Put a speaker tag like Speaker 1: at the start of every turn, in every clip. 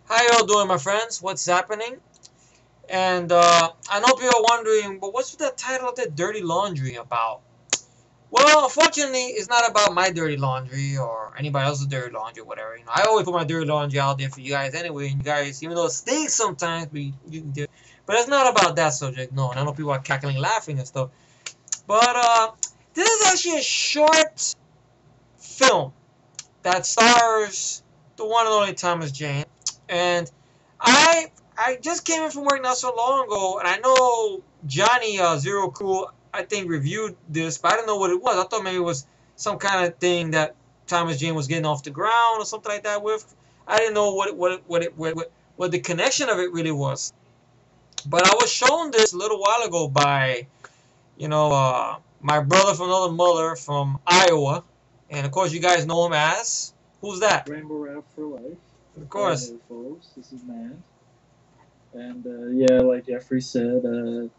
Speaker 1: How y'all doing, my friends? What's happening? And I know people are wondering, but what's the title of that Dirty Laundry about? Well, unfortunately, it's not about my dirty laundry or anybody else's dirty laundry or whatever. I always put my dirty laundry out there for you guys anyway. And you guys, even though it stinks sometimes, but you can do it. But it's not about that subject, no. And I know people are cackling, laughing and stuff. But this is actually a short film that stars the one and only Thomas Jane. And I just came in from work not so long ago, and I know Johnny Zero Cool I think reviewed this, but I didn't know what it was. I thought maybe it was some kind of thing that Thomas Jane was getting off the ground or something like that with. I didn't know what the connection of it really was. But I was shown this a little while ago by my brother from another mother from Iowa, and of course you guys know him as who's that?
Speaker 2: Rainbow Rap for Life.
Speaker 1: Of course.
Speaker 2: Hey, folks, this is Matt. And yeah, like Jeffrey said,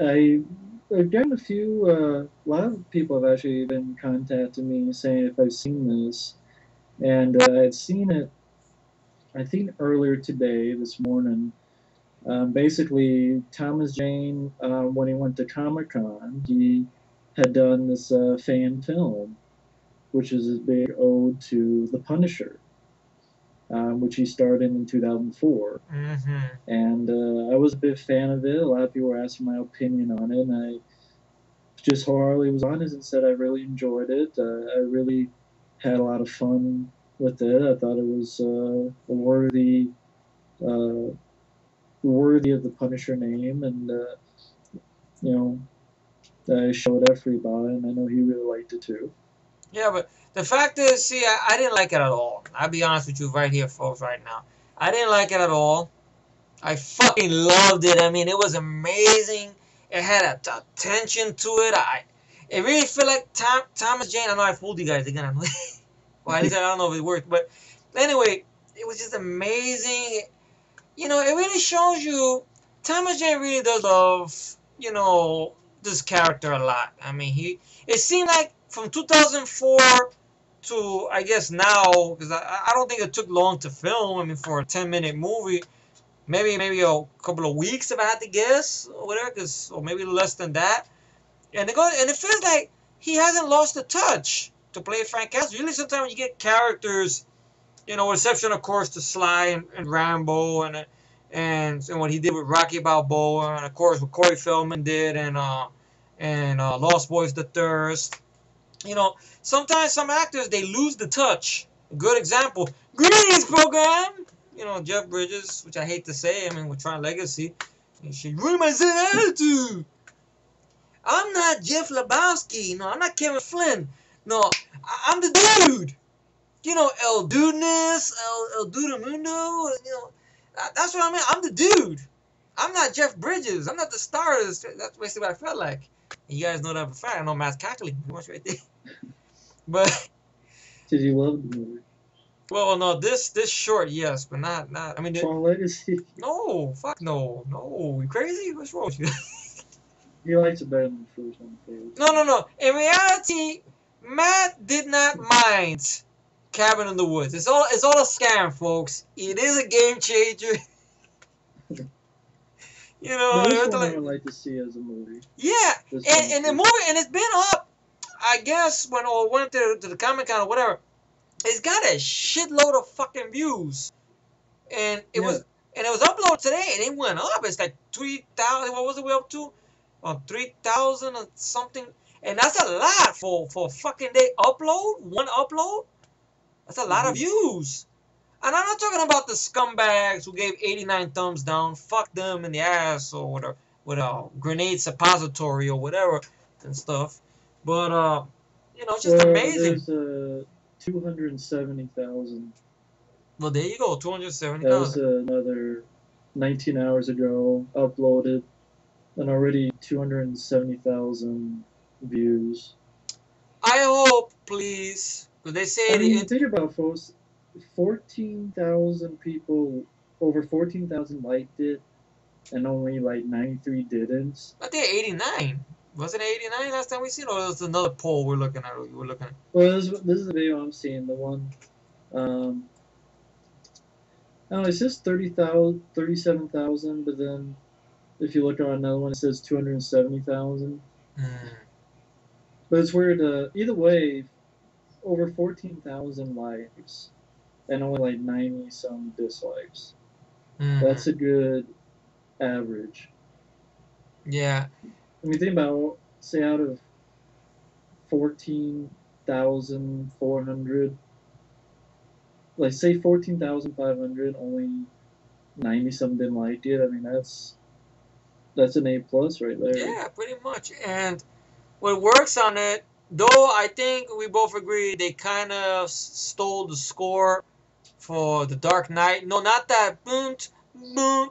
Speaker 2: I've gotten a lot of people have actually been contacting me saying if I've seen this. And I'd seen it, I think, earlier today, this morning. Basically, Thomas Jane, when he went to Comic Con, he had done this fan film, which is a big ode to The Punisher, which he starred in 2004.
Speaker 1: Mm-hmm.
Speaker 2: And I was a big fan of it. A lot of people were asking my opinion on it, and I just wholeheartedly was honest and said I really enjoyed it. I really had a lot of fun with it. I thought it was uh, worthy of the Punisher name, and you know, I showed Effrey about it, and I know he really liked it too.
Speaker 1: Yeah, but the fact is, see, I didn't like it at all. I'll be honest with you right here, folks, right now. I didn't like it at all. I fucking loved it. I mean, it was amazing. It had a tension to it. It really felt like Thomas Jane. I know I fooled you guys again. Well, at least I don't know if it worked. But anyway, it was just amazing. It really shows you Thomas Jane really does love, this character a lot. I mean, it seemed like from 2004 to, I guess, now, because I don't think it took long to film. I mean, for a 10-minute movie, maybe a couple of weeks if I had to guess, or whatever, or maybe less than that. And it feels like he hasn't lost the touch to play Frank Castle. Usually, sometimes when you get characters, exception of course to Sly and Rambo and what he did with Rocky Balboa, and of course what Corey Feldman did and Lost Boys the Thirst. Sometimes some actors they lose the touch. A good example, Greetings Program. Jeff Bridges, which I hate to say. I mean, with Tron Legacy, she ruined my Zen attitude. I'm not Jeff Lebowski. No, I'm not Kevin Flynn. No, I'm the dude. El Dudeness, El Dudemundo. That's what I mean. I'm the dude. I'm not Jeff Bridges. I'm not the star. That's basically what I felt like. And you guys know that for a fact. I know Matt's cackling pretty much right there. But
Speaker 2: Did you love the movie?
Speaker 1: well, no, this short, yes, but not. I mean,
Speaker 2: Tron Legacy.
Speaker 1: no, fuck no, no. You crazy? What's wrong with you?
Speaker 2: He likes it better than the first one.
Speaker 1: No. In reality, Matt did not mind Cabin in the Woods. It's all a scam, folks. It is a game changer.
Speaker 2: This one I would like to see as a movie.
Speaker 1: Yeah, and the movie, and it's been up. I guess when I went to the Comic Con or whatever, it's got a shitload of fucking views, and it was uploaded today, and it went up. It's like 3,000. What was it we up to? 3,000 or something, and that's a lot for a fucking day upload. One upload. That's a lot of views. And I'm not talking about the scumbags who gave 89 thumbs down. Fuck them in the ass or with a grenade suppository or whatever and stuff. But it's just amazing.
Speaker 2: There's 270,000.
Speaker 1: Well, there you go,
Speaker 2: That was
Speaker 1: 270,000.
Speaker 2: another 19 hours ago uploaded, and already 270,000 views.
Speaker 1: I hope, please, because they say
Speaker 2: I mean, think about it, folks. 14,000 people, over 14,000 liked it, and only like 93 didn't.
Speaker 1: I think 89. Wasn't it 89 last time we seen, or was it another poll we're looking at?
Speaker 2: Well, this is the video I'm seeing. The one, Oh, it says 30,000, 37,000, but then if you look on another one, it says 270,000.
Speaker 1: Mm,
Speaker 2: But it's weird. Either way, over 14,000 likes and only like 90 some dislikes.
Speaker 1: mm-hmm.
Speaker 2: That's a good average.
Speaker 1: Yeah.
Speaker 2: I mean, think about, say, out of 14,400, like, say 14,500, only 90 some didn't like it. I mean, that's an A plus right there.
Speaker 1: Yeah, pretty much. And what works on it, though I think we both agree they kind of stole the score for The Dark Knight. No, not that boom, boom,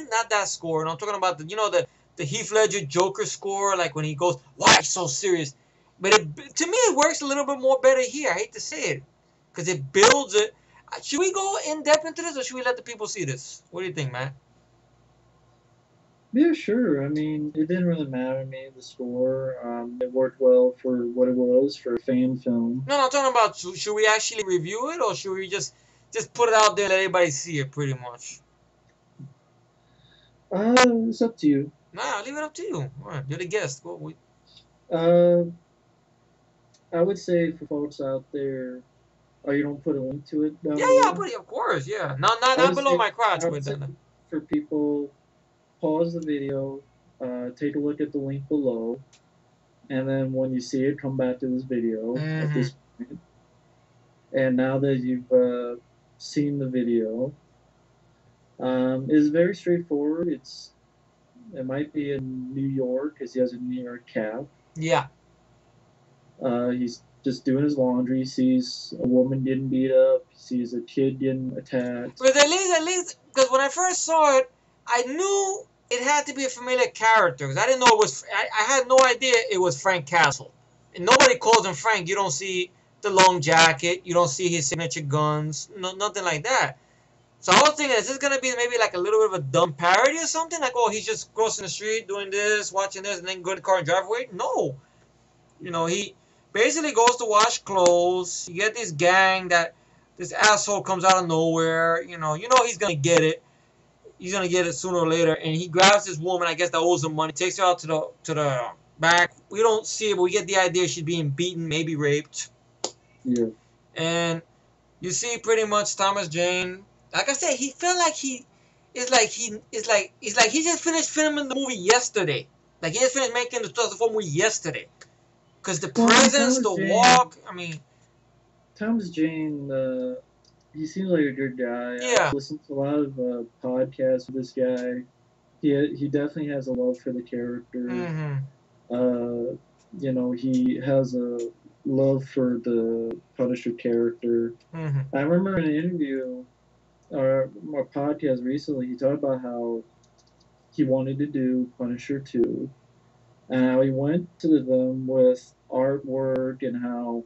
Speaker 1: not that score. No, I'm talking about the Heath Ledger Joker score, like when he goes, "Why so serious?" But to me, it works a little bit more better here. I hate to say it, because it builds it. Should we go in depth into this, or should we let the people see this? What do you think, Matt?
Speaker 2: Yeah, sure. I mean, it didn't really matter to me, the score. It worked well for what it was, for a fan film.
Speaker 1: No, no, I'm talking about should we actually review it, or should we just put it out there and let everybody see it, pretty much?
Speaker 2: It's up to you.
Speaker 1: Nah, I'll leave it up to you. All right, you're the guest.
Speaker 2: Uh, I would say for folks out there, oh, you don't put a link to it down
Speaker 1: Yeah, yeah, I'll
Speaker 2: below?
Speaker 1: put it, of course, yeah. Not
Speaker 2: I
Speaker 1: not
Speaker 2: would
Speaker 1: below
Speaker 2: say,
Speaker 1: my crotch,
Speaker 2: I would
Speaker 1: but
Speaker 2: say
Speaker 1: then.
Speaker 2: for people, pause the video, take a look at the link below, and then when you see it, come back to this video at
Speaker 1: Mm-hmm.
Speaker 2: this point. And now that you've seen the video, it's very straightforward. It might be in New York because he has a New York cap.
Speaker 1: Yeah.
Speaker 2: He's just doing his laundry. He sees a woman getting beat up. He sees a kid getting attacked.
Speaker 1: But at least, because when I first saw it, I knew it had to be a familiar character. Because I didn't know it was. I had no idea it was Frank Castle. And nobody calls him Frank. You don't see the long jacket. You don't see his signature guns. No, nothing like that. So I was thinking, is this gonna be maybe like a little bit of a dumb parody or something? Like, oh, he's just crossing the street, doing this, watching this, and then go to the car and drive away? No. He basically goes to wash clothes. You get this gang that this asshole comes out of nowhere. You know he's gonna get it. He's gonna get it sooner or later. And he grabs this woman, I guess that owes him money, takes her out to the back. We don't see it, but we get the idea she's being beaten, maybe raped.
Speaker 2: Yeah.
Speaker 1: And you see pretty much Thomas Jane. Like I said, he felt like he just finished filming the movie yesterday. Like he just finished making the 2004 movie yesterday. Cause the
Speaker 2: Well, I mean,
Speaker 1: presence, the walk. I mean,
Speaker 2: Thomas Jane, he seems like a good guy.
Speaker 1: yeah.
Speaker 2: I've listened to a lot of podcasts with this guy. He definitely has a love for the character.
Speaker 1: Mm-hmm.
Speaker 2: He has a love for the Punisher character.
Speaker 1: Mm-hmm.
Speaker 2: I remember in an interview or a podcast recently, he talked about how he wanted to do Punisher 2, and how he went to them with artwork, and how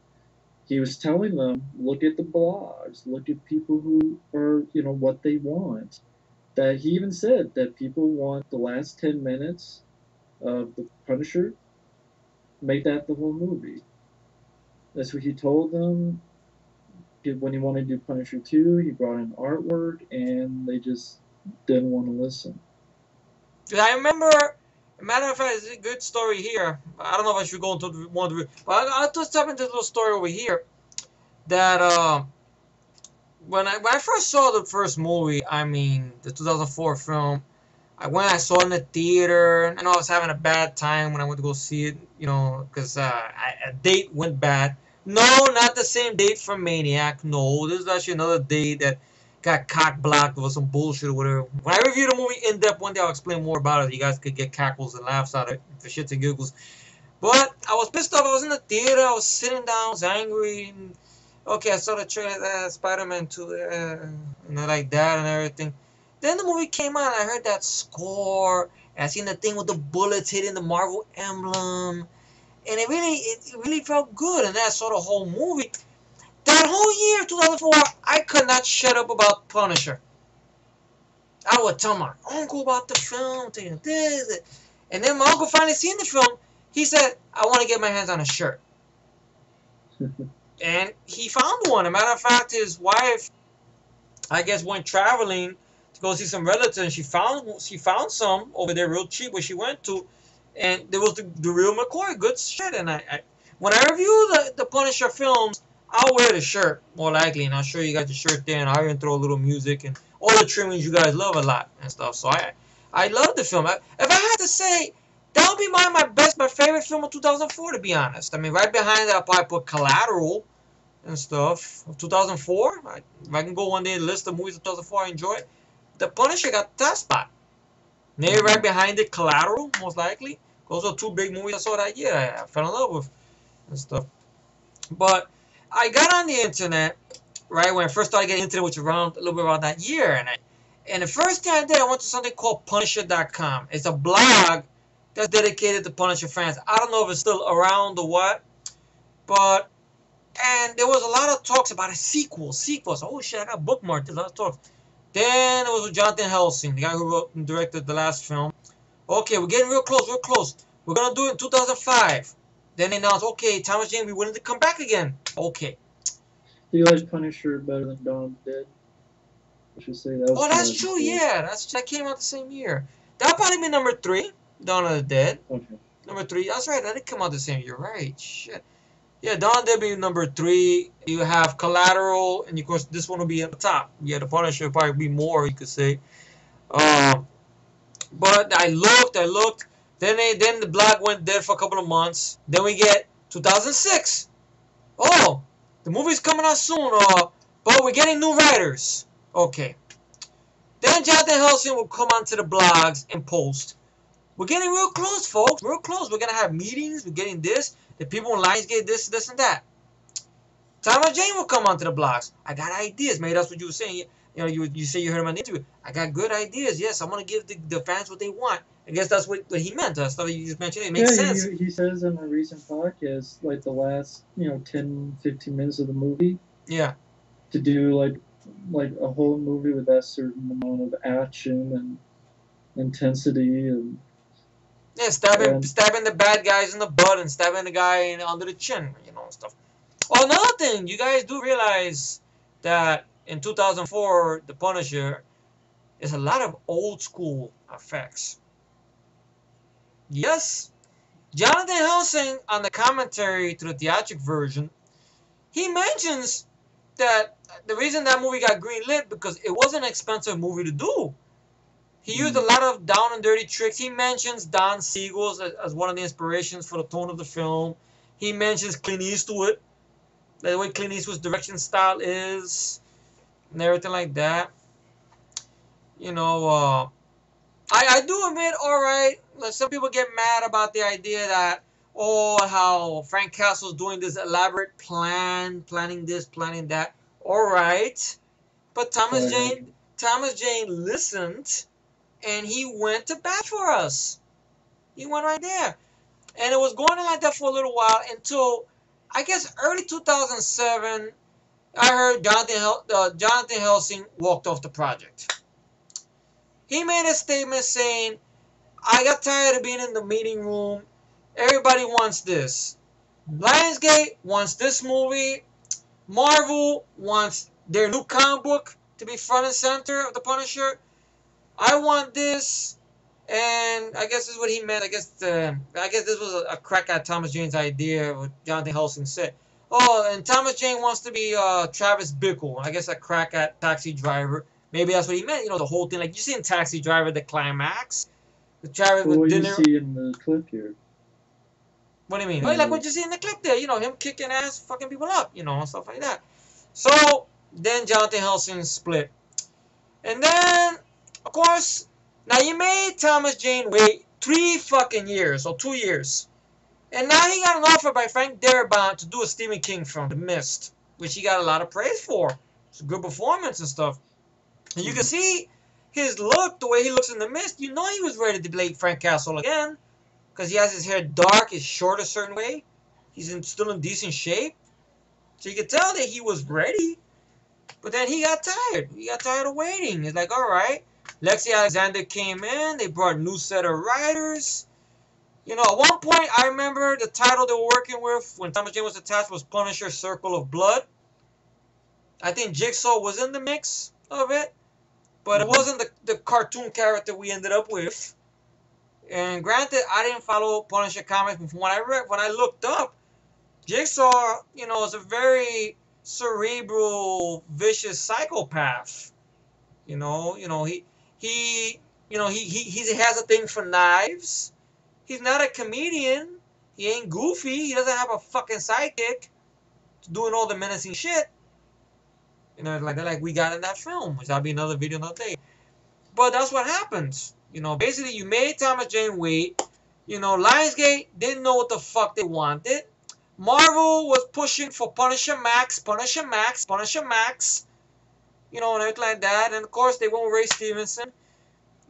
Speaker 2: he was telling them, look at the blogs, look at people who are, what they want. That he even said that people want the last 10 minutes of the Punisher, make that the whole movie. That's what he told them. When he wanted to do Punisher 2, he brought in artwork, and they just didn't want to listen.
Speaker 1: I remember. Matter of fact, it's a good story here. I don't know if I should go into one, but I'll just tap into this little story over here. That when I first saw the first movie, I mean the 2004 film, I saw it in the theater. I know I was having a bad time when I went to go see it, because a date went bad. No, not the same date from Maniac. No, this is actually another date that got cock blocked or some bullshit or whatever. When I review the movie in depth one day, I'll explain more about it. You guys could get cackles and laughs out of it for shits and giggles. But I was pissed off. I was in the theater. I was sitting down. I was angry. And, okay, I saw the trailer, Spider-Man 2, like that and everything. Then the movie came out, and I heard that score, and I seen the thing with the bullets hitting the Marvel emblem, and it really felt good. And then I saw the whole movie. That whole year, 2004, I could not shut up about Punisher. I would tell my uncle about the film, telling this, and then my uncle finally seen the film. He said, "I want to get my hands on a shirt," and he found one. As a matter of fact, his wife I guess went traveling to go see some relatives, and she found some over there real cheap where she went to, and there was the real McCoy, good shit. And I when I review the Punisher films, I'll wear the shirt more likely, and I'll show you guys the shirt there, and I'll even throw a little music and all the trimmings you guys love a lot and stuff. So I love the film. If I had to say, that would be my favorite film of 2004, to be honest. I mean, right behind that, I'll probably put Collateral and stuff of 2004. If I can go one day and list the movies of 2004 I enjoyed, The Punisher got that spot. Maybe right behind it, Collateral, most likely. Those are two big movies I saw that year. I fell in love with and stuff. But I got on the internet right when I first started getting internet, which was around a little bit around that year, and the first thing I did, I went to something called Punisher.com. It's a blog that's dedicated to Punisher fans. I don't know if it's still around or what, but and there was a lot of talks about a sequel. Sequels. Oh shit, I got bookmarked. There's a lot of talks. Then it was with Jonathan Helsing, the guy who wrote and directed the last film. Okay, we're getting real close, real close. We're gonna do it in 2005. Then they announced, okay, Thomas Jane, we willing to come back again. Okay.
Speaker 2: Do you like Punisher better than Dawn of the Dead? I should say that.
Speaker 1: Oh, that's true. Yeah, that came out the same year. That'll probably be number 3, Dawn of the Dead.
Speaker 2: Okay.
Speaker 1: Number 3. That's right. That did come out the same year. Right. Shit. Yeah, Dawn of the Dead be number 3. You have Collateral, and of course this one will be at the top. Yeah, the Punisher will probably be more, you could say. But I looked. Then the blog went dead for a couple of months. Then we get 2006. Oh, the movie's coming out soon. But we're getting new writers. Okay. Then Jonathan Helsing will come onto the blogs and post. We're getting real close, folks. Real close. We're gonna have meetings. We're getting this. The people in lines get this, and that. Thomas Jane will come onto the blogs. I got ideas. Maybe that's what you were saying. You know, you say you heard him on the interview. I got good ideas. Yes, I'm gonna give the fans what they want. I guess that's what he meant. Stuff you just mentioned. It makes sense.
Speaker 2: He says in a recent podcast, like the last 10, 15 minutes of the movie.
Speaker 1: Yeah.
Speaker 2: To do like a whole movie with that certain amount of action and intensity and.
Speaker 1: Yeah, stabbing the bad guys in the butt and stabbing the guy under the chin, and stuff. Oh, another thing, you guys do realize that in 2004, The Punisher is a lot of old school effects. Yes, Jonathan Helsing on the commentary to the theatric version, he mentions that the reason that movie got greenlit because it was an expensive movie to do. He used a lot of down and dirty tricks. He mentions Don Siegel as one of the inspirations for the tone of the film. He mentions Clint Eastwood, the way Clint Eastwood's direction style is, and everything like that. I do admit, all right, some people get mad about the idea that, how Frank Castle's doing this elaborate planning this, planning that. All right, but Thomas Jane listened. And he went to bat for us. He went right there. And it was going on like that for a little while until, I guess, early 2007, I heard Jonathan Helsing walked off the project. He made a statement saying, I got tired of being in the meeting room. Everybody wants this. Lionsgate wants this movie. Marvel wants their new comic book to be front and center of the Punisher. I want this, and I guess this is what he meant. I guess this was a crack at Thomas Jane's idea, what Jonathan Helsing said. Oh, and Thomas Jane wants to be Travis Bickle. I guess a crack at Taxi Driver. Maybe that's what he meant. The whole thing. Like you see in Taxi Driver, the climax. The Travis
Speaker 2: what you see in the clip here.
Speaker 1: What do you mean? Like what you see in the clip there. Him kicking ass, fucking people up. And stuff like that. So then Jonathan Helsing split, and then. Of course, now you made Thomas Jane wait 3 fucking years, or 2 years. And now he got an offer by Frank Darabont to do a Stephen King film, The Mist, which he got a lot of praise for. It's a good performance and stuff. And you can see his look, the way he looks in The Mist, he was ready to play Frank Castle again. Because he has his hair dark, his short a certain way. He's still in decent shape. So you could tell that he was ready. But then he got tired. He got tired of waiting. He's like, all right. Lexi Alexander came in. They brought a new set of writers. At one point, I remember the title they were working with when Thomas Jane was attached was Punisher Circle of Blood. I think Jigsaw was in the mix. of it, but it wasn't the cartoon character we ended up with. And granted, I didn't follow Punisher comics, but when I looked up, Jigsaw, is a very cerebral, vicious psychopath. He, he has a thing for knives. He's not a comedian. He ain't goofy. He doesn't have a fucking sidekick doing all the menacing shit. Like we got in that film, which that'll be another video another day. But that's what happens. Basically you made Thomas Jane wait. Lionsgate didn't know what the fuck they wanted. Marvel was pushing for Punisher Max, Punisher Max, Punisher Max. And everything like that. And of course they won't Ray Stevenson.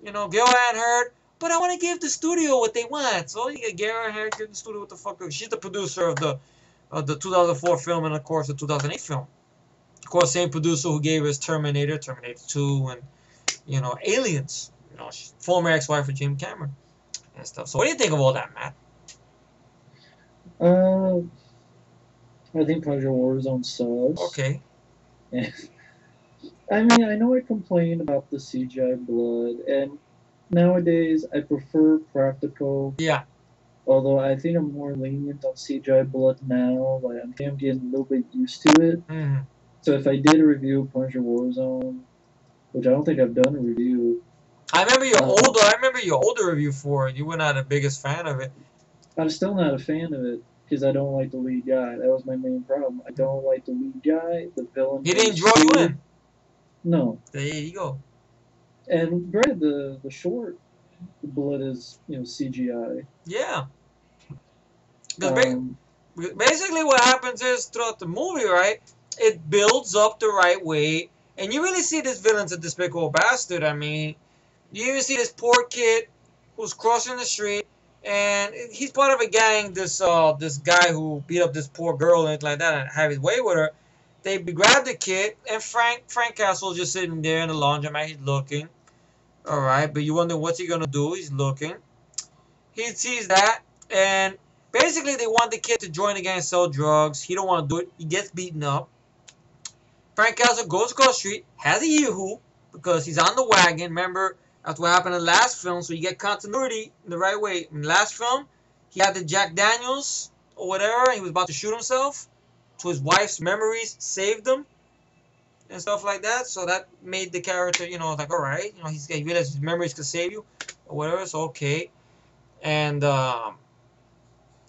Speaker 1: Gil Ann Hurd. But I want to give the studio what they want. So you get Gil Ann Hurd, give the studio what the fuck. She's the producer of the 2004 film and of course the 2008 film. Of course, same producer who gave us Terminator, Terminator 2, and Aliens. Former ex-wife of James Cameron and stuff. So what do you think of all that, Matt?
Speaker 2: I think Punisher Warzone sucks.
Speaker 1: Okay.
Speaker 2: I mean, I know I complain about the CGI blood, and nowadays I prefer practical.
Speaker 1: Yeah.
Speaker 2: Although I think I'm more lenient on CGI blood now. Like I'm getting a little bit used to it.
Speaker 1: Mm-hmm.
Speaker 2: So if I did a review of Punisher Warzone, which I don't think I've done a review.
Speaker 1: I remember your older review for it. You were not the biggest fan of it.
Speaker 2: I'm still not a fan of it because I don't like the lead guy. That was my main problem. I don't like the lead guy. The villain.
Speaker 1: He didn't draw you in.
Speaker 2: No.
Speaker 1: There you go.
Speaker 2: And granted, the short blood is CGI.
Speaker 1: Yeah. Because basically what happens is throughout the movie, right? It builds up the right way, and you really see this villain's a despicable bastard. I mean, you even see this poor kid who's crossing the street, and he's part of a gang. This guy who beat up this poor girl and anything like that, and have his way with her. They grab the kid, and Frank Castle's just sitting there in the laundromat. He's looking, all right, but you wonder what's he gonna do. He's looking. He sees that, and basically they want the kid to join the gang and sell drugs. He don't want to do it. He gets beaten up. Frank Castle goes across the street, has a Yahoo because he's on the wagon. Remember, that's what happened in the last film, so you get continuity in the right way. In the last film, he had the Jack Daniels or whatever. He was about to shoot himself. So his wife's memories saved him and stuff like that. So that made the character, like, all right. He realized his memories could save you or whatever. So, okay. And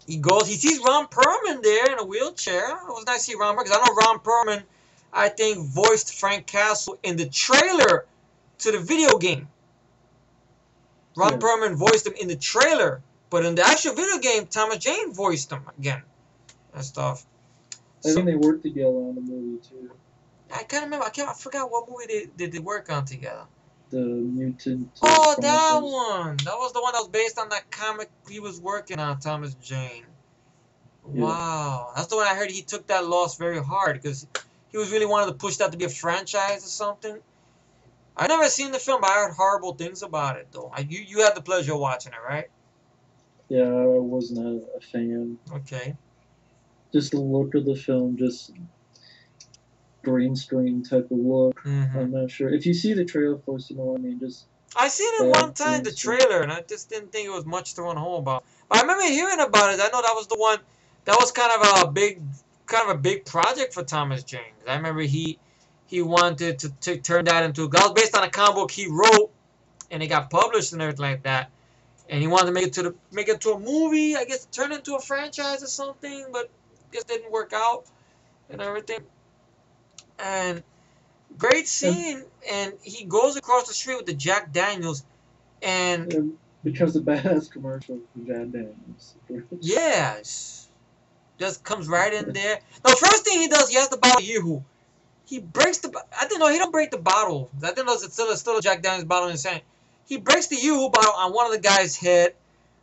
Speaker 1: he sees Ron Perlman there in a wheelchair. It was nice to see Ron Perlman because I know Ron Perlman, I think, voiced Frank Castle in the trailer to the video game. Ron Perlman voiced him in the trailer, but in the actual video game, Thomas Jane voiced him again and stuff.
Speaker 2: I think they worked together on the movie too.
Speaker 1: I can't remember. I forgot what movie they work on together.
Speaker 2: The Mutant.
Speaker 1: Oh, that one. That was the one that was based on that comic he was working on, Thomas Jane.
Speaker 2: Yeah.
Speaker 1: Wow, that's the one I heard he took that loss very hard because he was really wanted to push that to be a franchise or something. I've never seen the film, but I heard horrible things about it, though. You had the pleasure of watching it, right?
Speaker 2: Yeah, I was not a fan.
Speaker 1: Okay.
Speaker 2: Just the look of the film, just green screen type of look.
Speaker 1: Mm-hmm.
Speaker 2: I'm not sure. If you see the trailer first, you know what I mean. Just
Speaker 1: I seen it one time, the trailer, and I just didn't think it was much to run home about. But I remember hearing about it. I know that was the one. That was kind of a big project for Thomas Jane. I remember he wanted to turn that into. That was based on a comic book he wrote, and it got published and everything like that. And he wanted to make it to a movie. I guess turn it into a franchise or something, but just didn't work out and everything. And great scene, and he goes across the street with the Jack Daniels, and
Speaker 2: because the badass commercial for Jack Daniels.
Speaker 1: Yes, just comes right in there. The first thing he does, he has the bottle of Yoo-hoo. He breaks the. I didn't know he don't break the bottle. I didn't know it's still a Jack Daniels bottle in his hand. He breaks the Yoo-hoo bottle on one of the guy's head,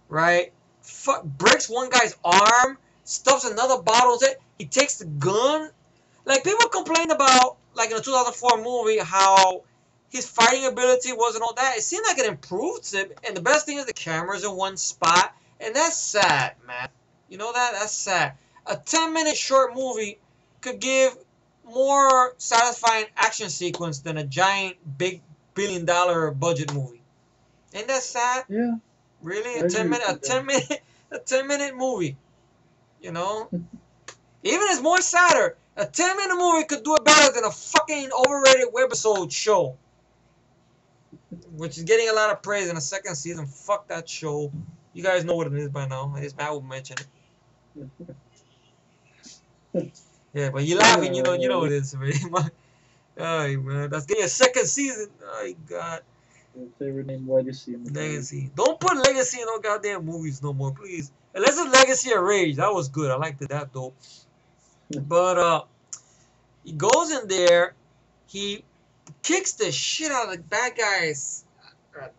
Speaker 1: right? Breaks one guy's arm, stuffs another bottle in it. He takes the gun. Like, people complained about, like, in the 2004 movie, how his fighting ability wasn't all that. It seemed like it improved it. And the best thing is the camera's in one spot. And that's sad, man. You know that? That's sad. A 10-minute short movie could give more satisfying action sequence than a giant, big $1 billion budget movie. Ain't that sad?
Speaker 2: Yeah,
Speaker 1: Really,
Speaker 2: I agree with
Speaker 1: a
Speaker 2: you there.
Speaker 1: 10 minute, a 10 minute movie. You know, even it's more sadder. A 10 minute movie could do it better than a fucking overrated webisode show, which is getting a lot of praise in the second season. Fuck that show. You guys know what it is by now. At least Matt will mention it. Yeah, but you're laughing. You know what it is already. Oh man, that's getting a second season. Oh God.
Speaker 2: Your favorite name, Legacy. In the
Speaker 1: Legacy. Don't put Legacy in no goddamn movies no more, please. Unless it's Legacy of Rage. That was good. I liked that though. But he goes in there. He kicks the shit out of the bad guys.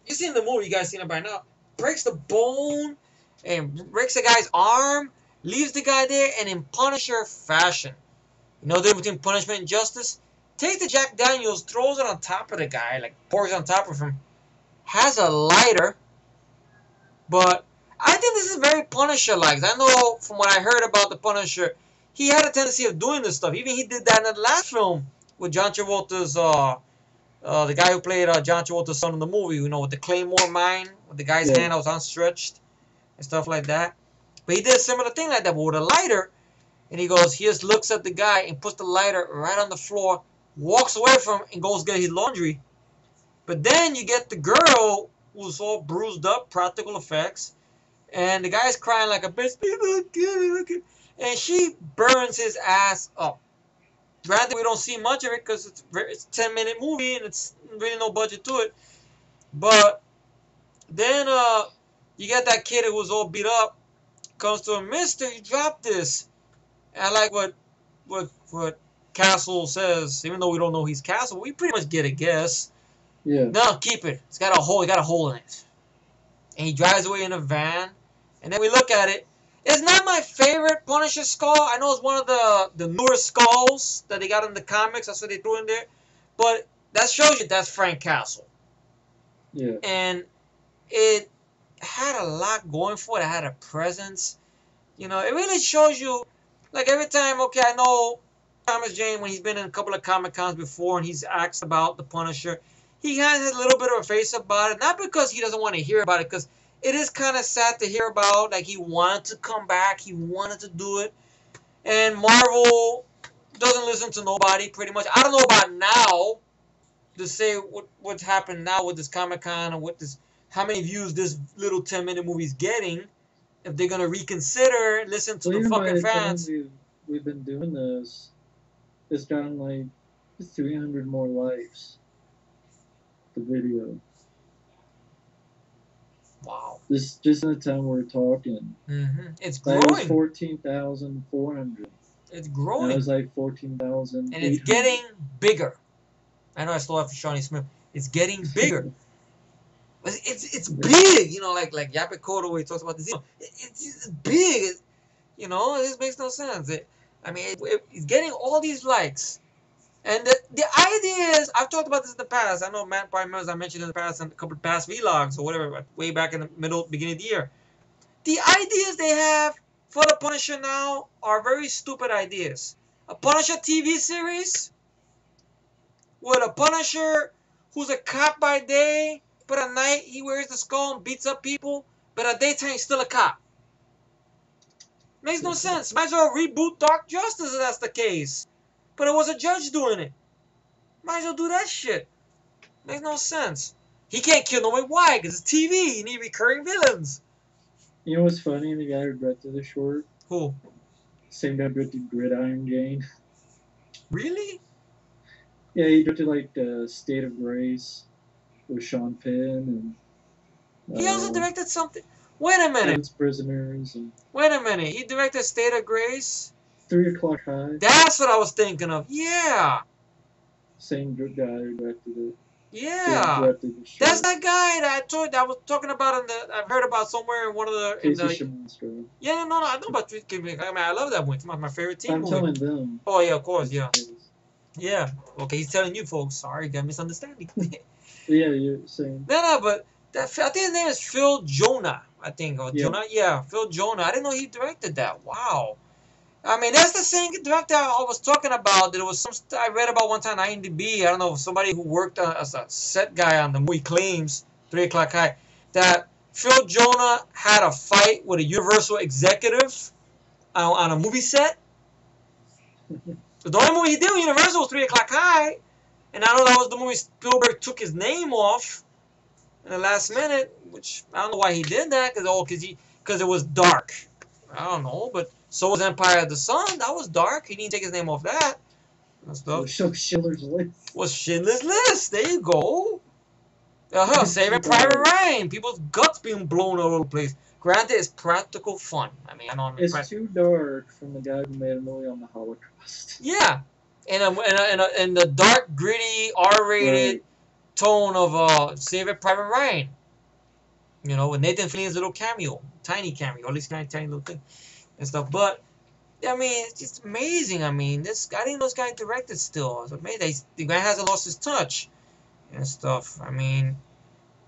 Speaker 1: You seen the movie? You guys seen it by now? Breaks the bone and breaks the guy's arm. Leaves the guy there, and in Punisher fashion. You know the difference between punishment and justice? Takes the Jack Daniels, throws it on top of the guy, like pours it on top of him. Has a lighter, but I think this is very Punisher-like. I know from what I heard about the Punisher, he had a tendency of doing this stuff. Even he did that in the last film with John Travolta's, the guy who played John Travolta's son in the movie, you know, with the Claymore mine, with the guy's hand that was outstretched and stuff like that. But he did a similar thing like that, but with a lighter. And he goes, he just looks at the guy and puts the lighter right on the floor, walks away from him, and goes get his laundry. But then you get the girl who's all bruised up, practical effects, and the guy's crying like a bitch. And she burns his ass up. Granted, we don't see much of it because it's a 10-minute movie and it's really no budget to it. But then you get that kid who was all beat up, comes to him, Mister, you dropped this. And I like what Castle says, even though we don't know he's Castle, we pretty much get a guess.
Speaker 2: Yeah.
Speaker 1: No, keep it. It's got a hole. It got a hole in it. And he drives away in a van. And then we look at it. It's not my favorite Punisher skull. I know it's one of the newer skulls that they got in the comics. That's what they threw in there. But that shows you that's Frank Castle.
Speaker 2: Yeah.
Speaker 1: And it had a lot going for it. It had a presence. You know, it really shows you, like every time, okay, I know Thomas Jane, when he's been in a couple of Comic Cons before and he's asked about the Punisher, he has a little bit of a face about it. Not because he doesn't want to hear about it, because it is kind of sad to hear about. Like, he wanted to come back. He wanted to do it. And Marvel doesn't listen to nobody, pretty much. I don't know about now to say what's happened now with this Comic Con and what this, how many views this little 10-minute movie's getting. If they're going to reconsider, listen to the fucking fans.
Speaker 2: We've been doing this, it's gotten like 300 more likes. The video.
Speaker 1: Wow.
Speaker 2: This just in the time we're talking.
Speaker 1: It's
Speaker 2: That
Speaker 1: growing.
Speaker 2: was 14,400.
Speaker 1: It's
Speaker 2: That
Speaker 1: growing.
Speaker 2: was like 14,000.
Speaker 1: And it's getting bigger. I know I stole that for Shawnee Smith. It's getting bigger. It's big, you know, like Yaphet Kotto, where he talks about this. It's big, you know. This makes no sense. It's getting all these likes, and the idea is, I've talked about this in the past. I know Matt probably remembers I mentioned it in the past in a couple of past vlogs or whatever, way back in the beginning of the year. The ideas they have for the Punisher now are very stupid ideas. A Punisher TV series with a Punisher who's a cop by day, but at night he wears the skull and beats up people, but at daytime he's still a cop. Makes no sense. Might as well reboot Dark Justice if that's the case. But it was a judge doing it. Might as well do that shit. Makes no sense. He can't kill nobody. Why? Because it's TV. You need recurring villains.
Speaker 2: You know what's funny? The guy who directed the short?
Speaker 1: Who?
Speaker 2: Same guy who directed Gridiron Gang.
Speaker 1: Really?
Speaker 2: Yeah, he directed like State of Grace with Sean Penn and.
Speaker 1: He also directed something. Wait a minute.
Speaker 2: Prisoners and.
Speaker 1: Wait a minute. He directed State of Grace?
Speaker 2: 3 O'Clock High.
Speaker 1: That's what I was thinking of. Yeah.
Speaker 2: Same guy who directed it.
Speaker 1: Yeah. That's that guy that I was talking about I've heard about somewhere in one of the. Yeah, no, I know about. I mean, I love that movie. It's my favorite team movie.
Speaker 2: I'm telling them.
Speaker 1: Oh yeah, of course, yeah. Yeah. Okay, he's telling you folks. Sorry, got misunderstanding.
Speaker 2: Yeah, you're saying.
Speaker 1: No, but I think his name is Phil Jonah. I think, or
Speaker 2: Yeah.
Speaker 1: Jonah. Yeah, Phil Jonah. I didn't know he directed that. Wow. I mean, that's the same director I was talking about. There was some I read about one time on IMDb. I don't know, somebody who worked as a set guy on the movie claims 3 O'clock High that Phil Jonah had a fight with a Universal executive on a movie set. The only movie he did with Universal was 3 O'clock High, and I know that was the movie Spielberg took his name off in the last minute, which I don't know why he did that, because it was dark. I don't know, but so was Empire of the Sun. That was dark. He didn't take his name off that and stuff.
Speaker 2: Show Schindler's List.
Speaker 1: Was Schindler's List. There you go. Saving Private Ryan. People's guts being blown all over the place. Granted, it's practical fun. I mean, I know
Speaker 2: it's too dark from the guy who made a movie on the Holocaust.
Speaker 1: Yeah, in the dark, gritty, R-rated tone of Saving Private Ryan. You know, with Nathan Fillion's little cameo, tiny cameo, at least tiny little thing and stuff. But I mean, it's just amazing. I mean, I didn't know this guy directed still. It's amazing. The guy hasn't lost his touch and stuff. I mean,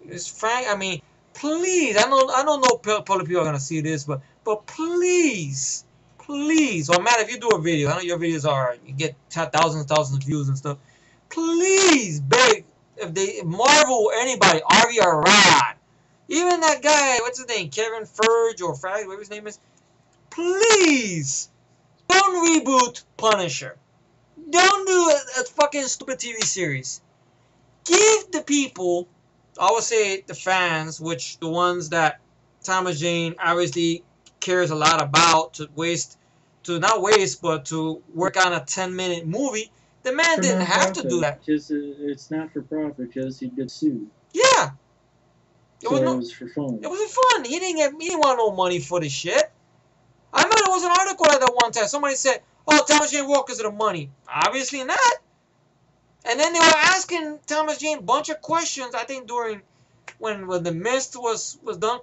Speaker 1: it's Frank. I mean, please. I don't know. Probably people are gonna see this, but please. Or Matt, if you do a video, I know your videos you get thousands of views and stuff. Please, beg, if Marvel or anybody, Avi Arad, even that guy, what's his name, Kevin Feige or Feige, whatever his name is, please, don't reboot Punisher. Don't do a fucking stupid TV series. Give the people, I would say the fans, which the ones that Thomas Jane obviously cares a lot about, not waste, but to work on a 10-minute movie. The man didn't have to do that.
Speaker 2: Just it's not for profit, because he gets sued.
Speaker 1: Yeah.
Speaker 2: It was for fun.
Speaker 1: It was for fun. He didn't want no money for this shit. I remember there was an article like that one time. Somebody said, "Oh, Thomas Jane Walker's of the money." Obviously not. And then they were asking Thomas Jane a bunch of questions. I think during when The Mist was done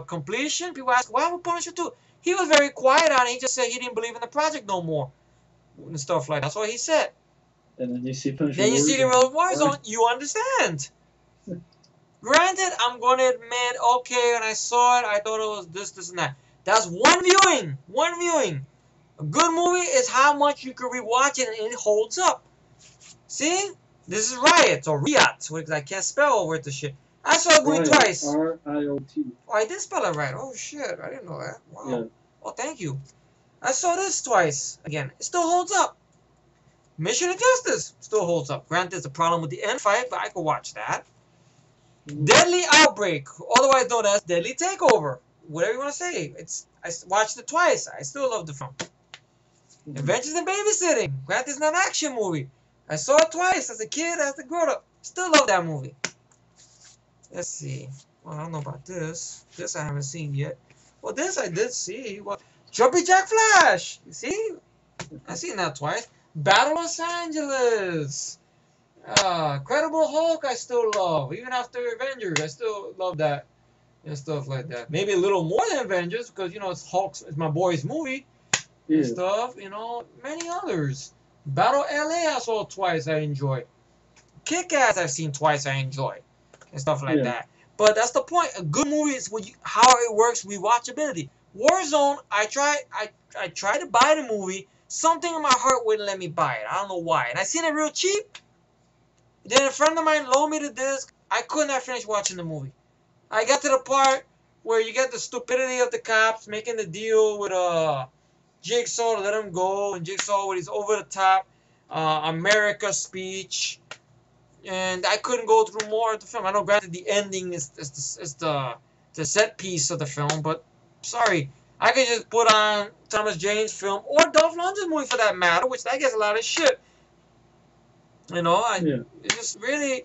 Speaker 1: completion, people asked, "Why would Punisher 2?" He was very quiet on it. He just said he didn't believe in the project no more and stuff like that. That's what he said.
Speaker 2: And then you see Punisher.
Speaker 1: Then you see the real Warzone. You understand. Granted, I'm going to admit, okay, when I saw it, I thought it was this, and that. That's one viewing. One viewing. A good movie is how much you can rewatch it and it holds up. See? This is Riot, or Riot, because I can't spell worth the shit. I saw Green twice.
Speaker 2: R-I-O-T.
Speaker 1: Oh, I did spell it right. Oh, shit. I didn't know that. Wow.
Speaker 2: Yeah.
Speaker 1: Oh, thank you. I saw this twice. Again, it still holds up. Mission of Justice still holds up. Granted, there's a problem with the end fight, but I could watch that. Deadly Outbreak, otherwise known as Deadly Takeover. Whatever you want to say. I watched it twice. I still love the film. Adventures in Babysitting. Granted, it's not an action movie. I saw it twice as a kid, as a grown-up. Still love that movie. Let's see. Well, I don't know about this. This I haven't seen yet. Well, this I did see. Well, Jumpy Jack Flash. You see? I've seen that twice. Battle Los Angeles. Incredible Hulk I still love. Even after Avengers, I still love that. And stuff like that. Maybe a little more than Avengers, because, you know, it's my boy's movie. Yeah. And stuff, you know, many others. Battle LA I saw twice, I enjoy. Kick-Ass I've seen twice, I enjoy. And stuff like that. But that's the point. A good movie is how it works, rewatchability. Warzone, I tried to buy the movie. Something in my heart wouldn't let me buy it. I don't know why. And I seen it real cheap. Then a friend of mine loaned me the disc. I could not finish watching the movie. I got to the part where you get the stupidity of the cops making the deal with Jigsaw to let him go, and Jigsaw with his over-the-top America speech. And I couldn't go through more of the film. I know, granted, the ending is the set piece of the film, but sorry. I could just put on Thomas Jane's film, or Dolph Lundgren's movie for that matter, which that gets a lot of shit. You know, it just really...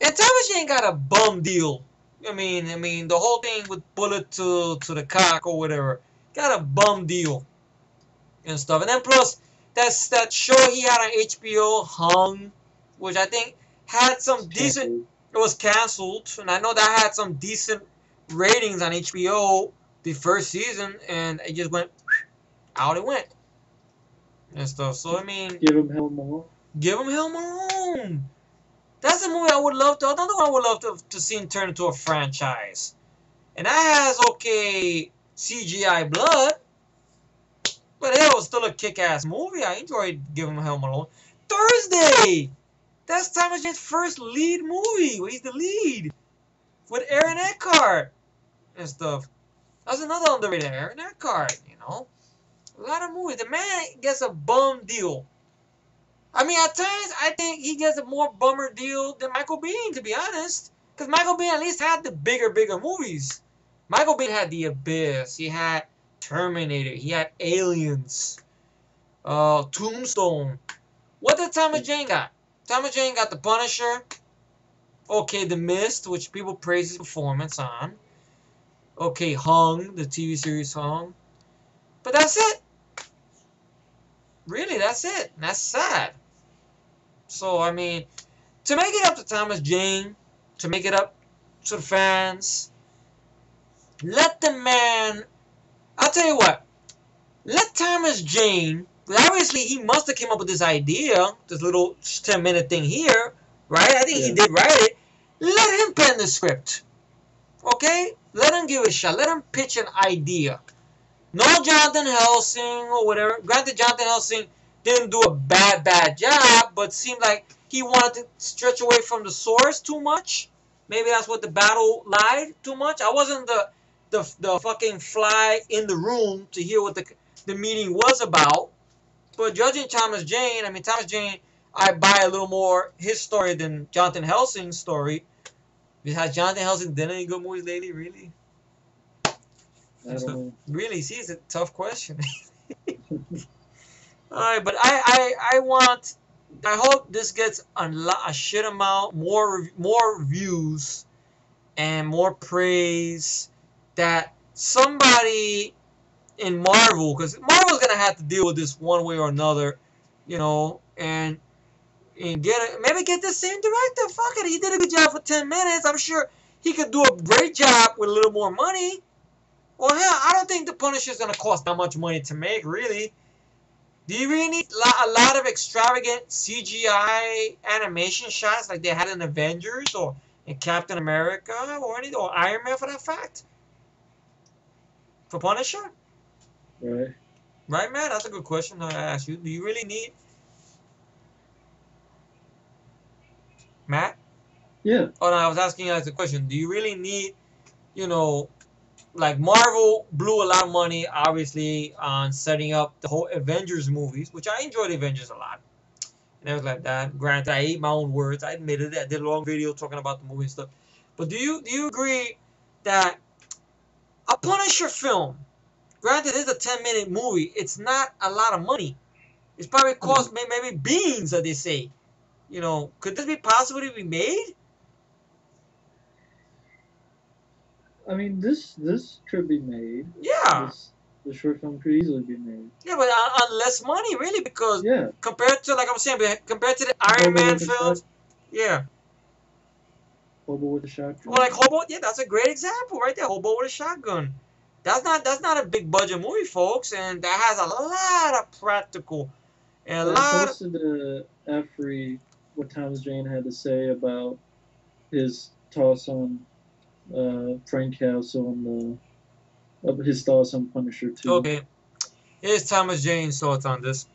Speaker 1: And Thomas Jane got a bum deal. I mean, the whole thing with bullet to the cock or whatever. Got a bum deal. And stuff. And then plus, that show he had on HBO, Hung, which I think had some decent... It was canceled. And I know that had some decent ratings on HBO the first season. And it just went... Out it went. And stuff. So, I mean...
Speaker 2: Give him Hell Malone.
Speaker 1: Give him Hell Malone. That's a movie I would love to... Another one I would love to see him turn into a franchise. And that has, okay, CGI blood. But it was still a kick-ass movie. I enjoyed giving him Home Alone. Thursday! That's Thomas Jane's first lead movie. Where he's the lead. With Aaron Eckhart and stuff. That's another underrated Aaron Eckhart, you know. A lot of movies. The man gets a bum deal. I mean, at times, I think he gets a more bummer deal than Michael Biehn, to be honest. Because Michael Biehn at least had the bigger movies. Michael Biehn had The Abyss. He had Terminator. He had Aliens. Tombstone. What did Thomas Jane got? Thomas Jane got The Punisher. Okay, The Mist, which people praise his performance on. Okay, Hung, the TV series Hung. But that's it. Really, that's it. And that's sad. So, I mean, to make it up to Thomas Jane, to make it up to the fans, let the man, I'll tell you what, let Thomas Jane, obviously he must have came up with this idea, this little 10-minute thing here, right? I think he did write it. Let him pen the script. Okay? Let him give it a shot. Let him pitch an idea. No Jonathan Helsing or whatever. Granted, Jonathan Helsing didn't do a bad job, but seemed like he wanted to stretch away from the source too much. Maybe that's what the battle lied too much. I wasn't the fucking fly in the room to hear what the meeting was about. But judging Thomas Jane, I mean, Thomas Jane, I buy a little more his story than Jonathan Helsing's story. Has Jonathan Helsing done any good movies lately, really?
Speaker 2: I don't know.
Speaker 1: Really, see, it's a tough question. Alright, but I hope this gets a shit amount, more views, and more praise, that somebody in Marvel, because Marvel's gonna have to deal with this one way or another, you know, and maybe get the same director. Fuck it, he did a good job for 10 minutes. I'm sure he could do a great job with a little more money. Well, hell, I don't think The Punisher's gonna cost that much money to make, really. Do you really need a lot of extravagant CGI animation shots like they had in Avengers or in Captain America or Iron Man for that fact? For Punisher?
Speaker 2: Right.
Speaker 1: Right, man? That's a good question I ask you. Do you really need... Matt?
Speaker 2: Yeah.
Speaker 1: Oh, no, I was asking you as a question. Do you really need, you know... Like, Marvel blew a lot of money, obviously, on setting up the whole Avengers movies, which I enjoyed the Avengers a lot. And everything like that. Granted, I ate my own words. I admitted it. I did a long video talking about the movie and stuff. But do you agree that a Punisher film, granted it's a 10-minute movie, it's not a lot of money. It's probably cost maybe beans, that they say. You know, could this be possible to be made?
Speaker 2: I mean, this could be made.
Speaker 1: Yeah.
Speaker 2: The short film could easily be made.
Speaker 1: Yeah, but on less money, really, because compared to, like I was saying, compared to the Iron Man films, yeah.
Speaker 2: Hobo with a shotgun.
Speaker 1: Well, like Hobo, yeah, that's a great example right there. Hobo with a shotgun. That's not a big budget movie, folks, and that has a lot of practical and a lot.
Speaker 2: I posted Afri what Thomas Jane had to say about his toss on Frank Castle and his thoughts on Punisher 2.
Speaker 1: Okay, here's Thomas Jane's thoughts on this.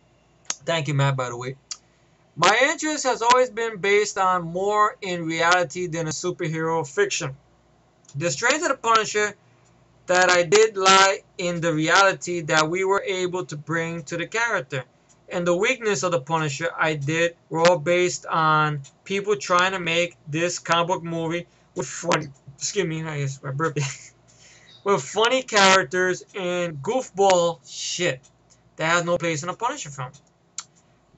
Speaker 1: Thank you, Matt, by the way. My interest has always been based on more in reality than a superhero fiction. The strength of the Punisher that I did lie in the reality that we were able to bring to the character. And the weakness of the Punisher I did were all based on people trying to make this comic book movie with funny, excuse me, I guess my birthday, with funny characters and goofball shit that has no place in a Punisher film.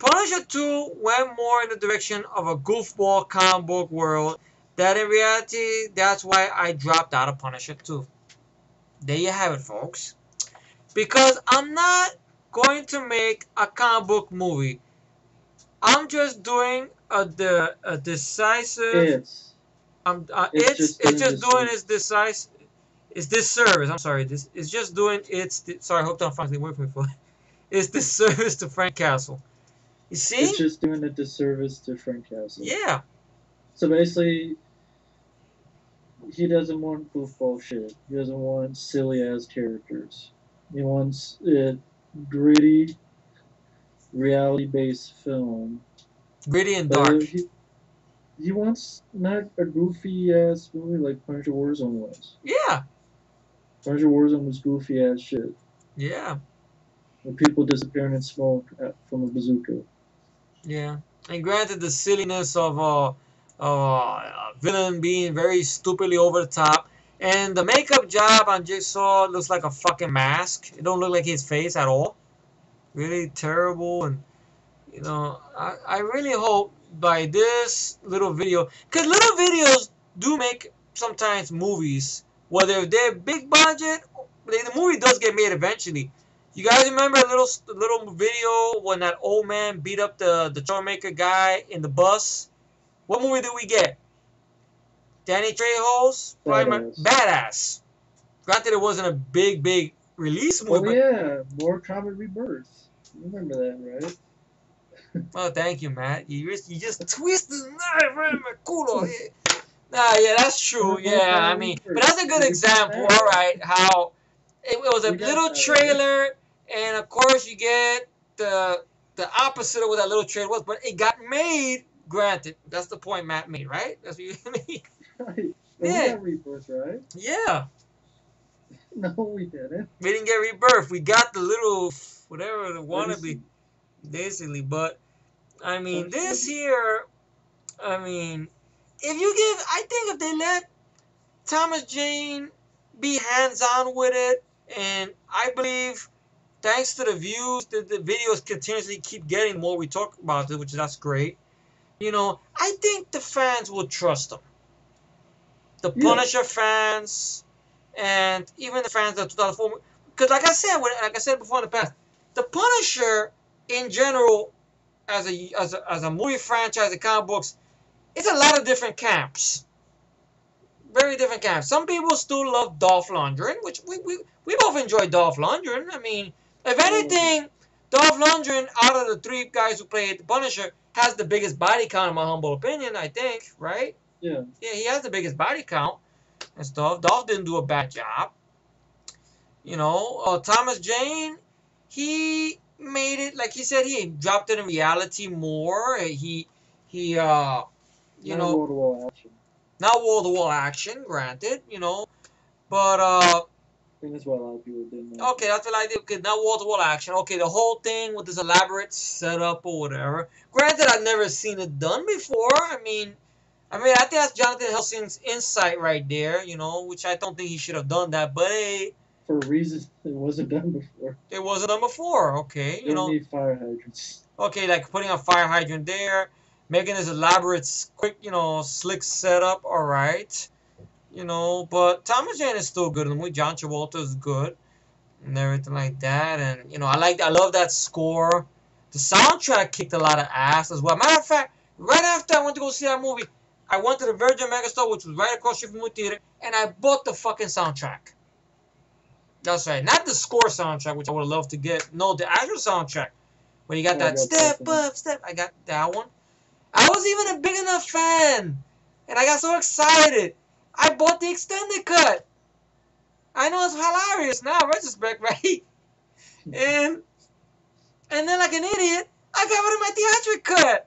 Speaker 1: Punisher 2 went more in the direction of a goofball comic book world that in reality, that's why I dropped out of Punisher 2. There you have it, folks. Because I'm not going to make a comic book movie. I'm just doing a decisive... It's just doing its decisive... It's disservice. I'm sorry. It's just doing its... Sorry, I hope I'm finally waiting for it. It's disservice to Frank Castle. You see?
Speaker 2: It's just doing a disservice to Frank Castle.
Speaker 1: Yeah.
Speaker 2: So basically, he doesn't want goofball shit. He doesn't want silly ass characters. He wants it gritty, reality-based film.
Speaker 1: Gritty and
Speaker 2: But
Speaker 1: dark.
Speaker 2: he wants not a goofy ass movie like Punisher Warzone was.
Speaker 1: Yeah,
Speaker 2: Punisher Warzone was goofy ass shit.
Speaker 1: yeah,
Speaker 2: With people disappearing in smoke from a bazooka.
Speaker 1: yeah. And granted, the silliness of a villain being very stupidly over the top, and the makeup job on Jigsaw looks like a fucking mask. It don't look like his face at all. Really terrible, and I really hope by this little video, because little videos do make sometimes movies, whether they're big budget, the movie does get made eventually. You guys remember a little video when that old man beat up the troublemaker guy in the bus? What movie did we get? Danny Trejo's
Speaker 2: Badass.
Speaker 1: Badass. Granted, it wasn't a big release movie,
Speaker 2: Oh
Speaker 1: but
Speaker 2: yeah, Mortal Kombat Rebirth. You remember that, right?
Speaker 1: oh, thank you, Matt. You just twisted the knife right in my culo. Nah, yeah, that's true.
Speaker 2: Mortal
Speaker 1: Yeah, I
Speaker 2: Kombat
Speaker 1: mean, but
Speaker 2: Rebirth.
Speaker 1: that's a good
Speaker 2: We got
Speaker 1: example. All
Speaker 2: that.
Speaker 1: right, how it was a
Speaker 2: We got
Speaker 1: little
Speaker 2: that, right?
Speaker 1: trailer, and of course you get the opposite of what that little trailer was, but it got made. Granted, that's the point Matt made, right? That's what you mean.
Speaker 2: Right. But we
Speaker 1: Yeah,
Speaker 2: got Rebirth, right?
Speaker 1: yeah.
Speaker 2: No, we didn't.
Speaker 1: We didn't get rebirth. We got the little whatever the wannabe,
Speaker 2: Legacy.
Speaker 1: basically. But I mean,
Speaker 2: Punisher
Speaker 1: this
Speaker 2: Legacy.
Speaker 1: here. I mean, if you give, I think if they let Thomas Jane be hands on with it, and I believe thanks to the views that the videos continuously keep getting, the more we talk about it, which that's great. I think the fans will trust them. The
Speaker 2: Yeah.
Speaker 1: Punisher fans, and even the fans of 2004. Because like I said before in the past, the Punisher in general, as a movie franchise, the comic books, it's a lot of different camps. Very different camps. Some people still love Dolph Lundgren, which we both enjoy Dolph Lundgren. I mean, if
Speaker 2: Oh,
Speaker 1: anything, Dolph Lundgren, out of the three guys who played the Punisher, has the biggest body count, in my humble opinion, I think, right?
Speaker 2: yeah.
Speaker 1: Yeah, he has the biggest body count and stuff. Dolph didn't do a bad job. Thomas Jane, he made it, like he said, he dropped it in reality more. He you
Speaker 2: Not
Speaker 1: know,
Speaker 2: wall-to-wall action.
Speaker 1: not wall to wall action, granted, but
Speaker 2: I think that's why a lot of people didn't like
Speaker 1: okay,
Speaker 2: it.
Speaker 1: that's what I did. Okay, not wall to wall action. Okay, the whole thing with this elaborate setup or whatever. Granted, I've never seen it done before. I think that's Jonathan Helsing's insight right there. Which I don't think he should have done that, but hey,
Speaker 2: For a reason it wasn't done before.
Speaker 1: it wasn't done before. Okay,
Speaker 2: They don't need fire hydrants.
Speaker 1: okay, like putting a fire hydrant there, making this elaborate, quick, slick setup. All right, but Thomas Jane is still good in the movie. John Travolta is good and everything like that, and I love that score. The soundtrack kicked a lot of ass as well. Matter of fact, right after I went to go see that movie, I went to the Virgin Megastore, which was right across the street from the movie theater, and I bought the fucking soundtrack. That's right, not the score soundtrack, which I would have loved to get. No, the actual soundtrack. When you got
Speaker 2: Oh, I
Speaker 1: that
Speaker 2: got that
Speaker 1: step
Speaker 2: thing.
Speaker 1: up, step, I got that one. I was even a big enough fan, and I got so excited. I bought the extended cut. I know it's hilarious now, in retrospect, right? And and then like an idiot, I got rid of my theatric cut.